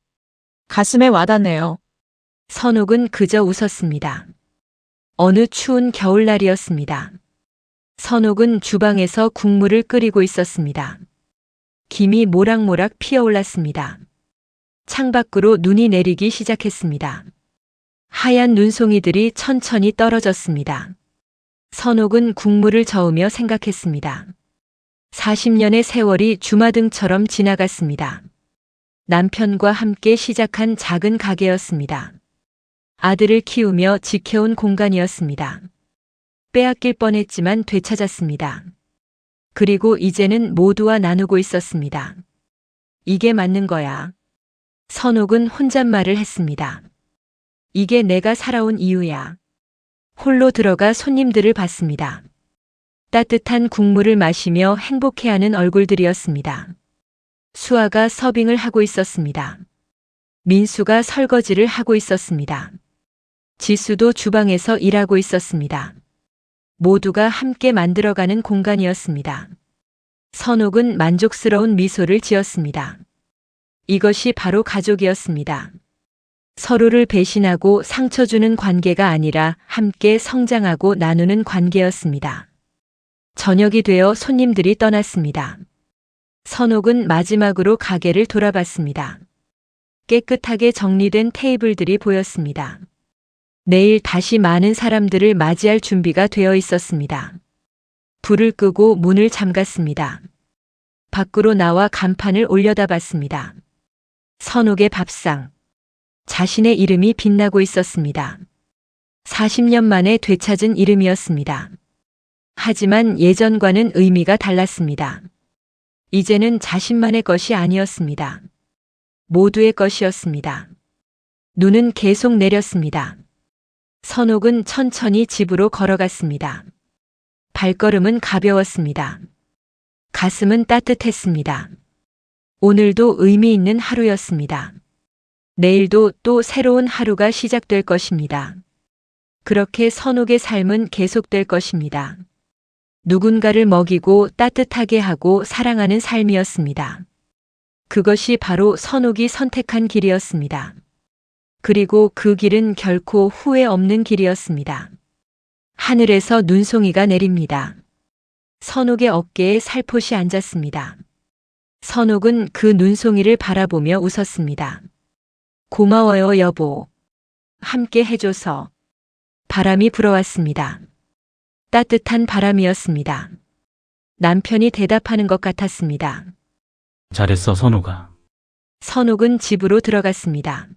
[SPEAKER 7] 가슴에 와닿네요.
[SPEAKER 1] 선옥은 그저 웃었습니다. 어느 추운 겨울날이었습니다. 선옥은 주방에서 국물을 끓이고 있었습니다. 김이 모락모락 피어올랐습니다. 창밖으로 눈이 내리기 시작했습니다. 하얀 눈송이들이 천천히 떨어졌습니다. 선옥은 국물을 저으며 생각했습니다. 40년의 세월이 주마등처럼 지나갔습니다. 남편과 함께 시작한 작은 가게였습니다. 아들을 키우며 지켜온 공간이었습니다. 빼앗길 뻔했지만 되찾았습니다. 그리고 이제는 모두와 나누고 있었습니다. 이게 맞는 거야. 선옥은 혼잣말을 했습니다. 이게 내가 살아온 이유야. 홀로 들어가 손님들을 봤습니다. 따뜻한 국물을 마시며 행복해하는 얼굴들이었습니다. 수아가 서빙을 하고 있었습니다. 민수가 설거지를 하고 있었습니다. 지수도 주방에서 일하고 있었습니다. 모두가 함께 만들어가는 공간이었습니다. 선옥은 만족스러운 미소를 지었습니다. 이것이 바로 가족이었습니다. 서로를 배신하고 상처 주는 관계가 아니라 함께 성장하고 나누는 관계였습니다. 저녁이 되어 손님들이 떠났습니다. 선옥은 마지막으로 가게를 돌아봤습니다. 깨끗하게 정리된 테이블들이 보였습니다. 내일 다시 많은 사람들을 맞이할 준비가 되어 있었습니다. 불을 끄고 문을 잠갔습니다. 밖으로 나와 간판을 올려다봤습니다. 선옥의 밥상. 자신의 이름이 빛나고 있었습니다. 40년 만에 되찾은 이름이었습니다. 하지만 예전과는 의미가 달랐습니다. 이제는 자신만의 것이 아니었습니다. 모두의 것이었습니다. 눈은 계속 내렸습니다. 선옥은 천천히 집으로 걸어갔습니다. 발걸음은 가벼웠습니다. 가슴은 따뜻했습니다. 오늘도 의미 있는 하루였습니다. 내일도 또 새로운 하루가 시작될 것입니다. 그렇게 선옥의 삶은 계속될 것입니다. 누군가를 먹이고 따뜻하게 하고 사랑하는 삶이었습니다. 그것이 바로 선옥이 선택한 길이었습니다. 그리고 그 길은 결코 후회 없는 길이었습니다. 하늘에서 눈송이가 내립니다. 선옥의 어깨에 살포시 앉았습니다. 선옥은 그 눈송이를 바라보며 웃었습니다. 고마워요, 여보. 함께 해줘서. 바람이 불어왔습니다. 따뜻한 바람이었습니다. 남편이 대답하는 것 같았습니다.
[SPEAKER 10] 잘했어, 선우가.
[SPEAKER 1] 선옥은 집으로 들어갔습니다.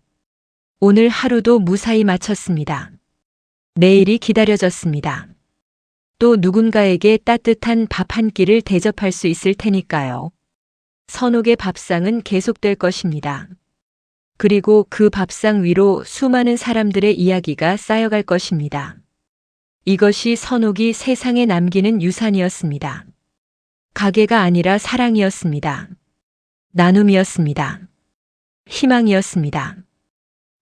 [SPEAKER 1] 오늘 하루도 무사히 마쳤습니다. 내일이 기다려졌습니다. 또 누군가에게 따뜻한 밥 한 끼를 대접할 수 있을 테니까요. 선옥의 밥상은 계속될 것입니다. 그리고 그 밥상 위로 수많은 사람들의 이야기가 쌓여갈 것입니다. 이것이 선옥이 세상에 남기는 유산이었습니다. 가게가 아니라 사랑이었습니다. 나눔이었습니다. 희망이었습니다.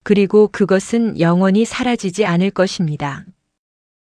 [SPEAKER 1] 그리고 그것은 영원히 사라지지 않을 것입니다.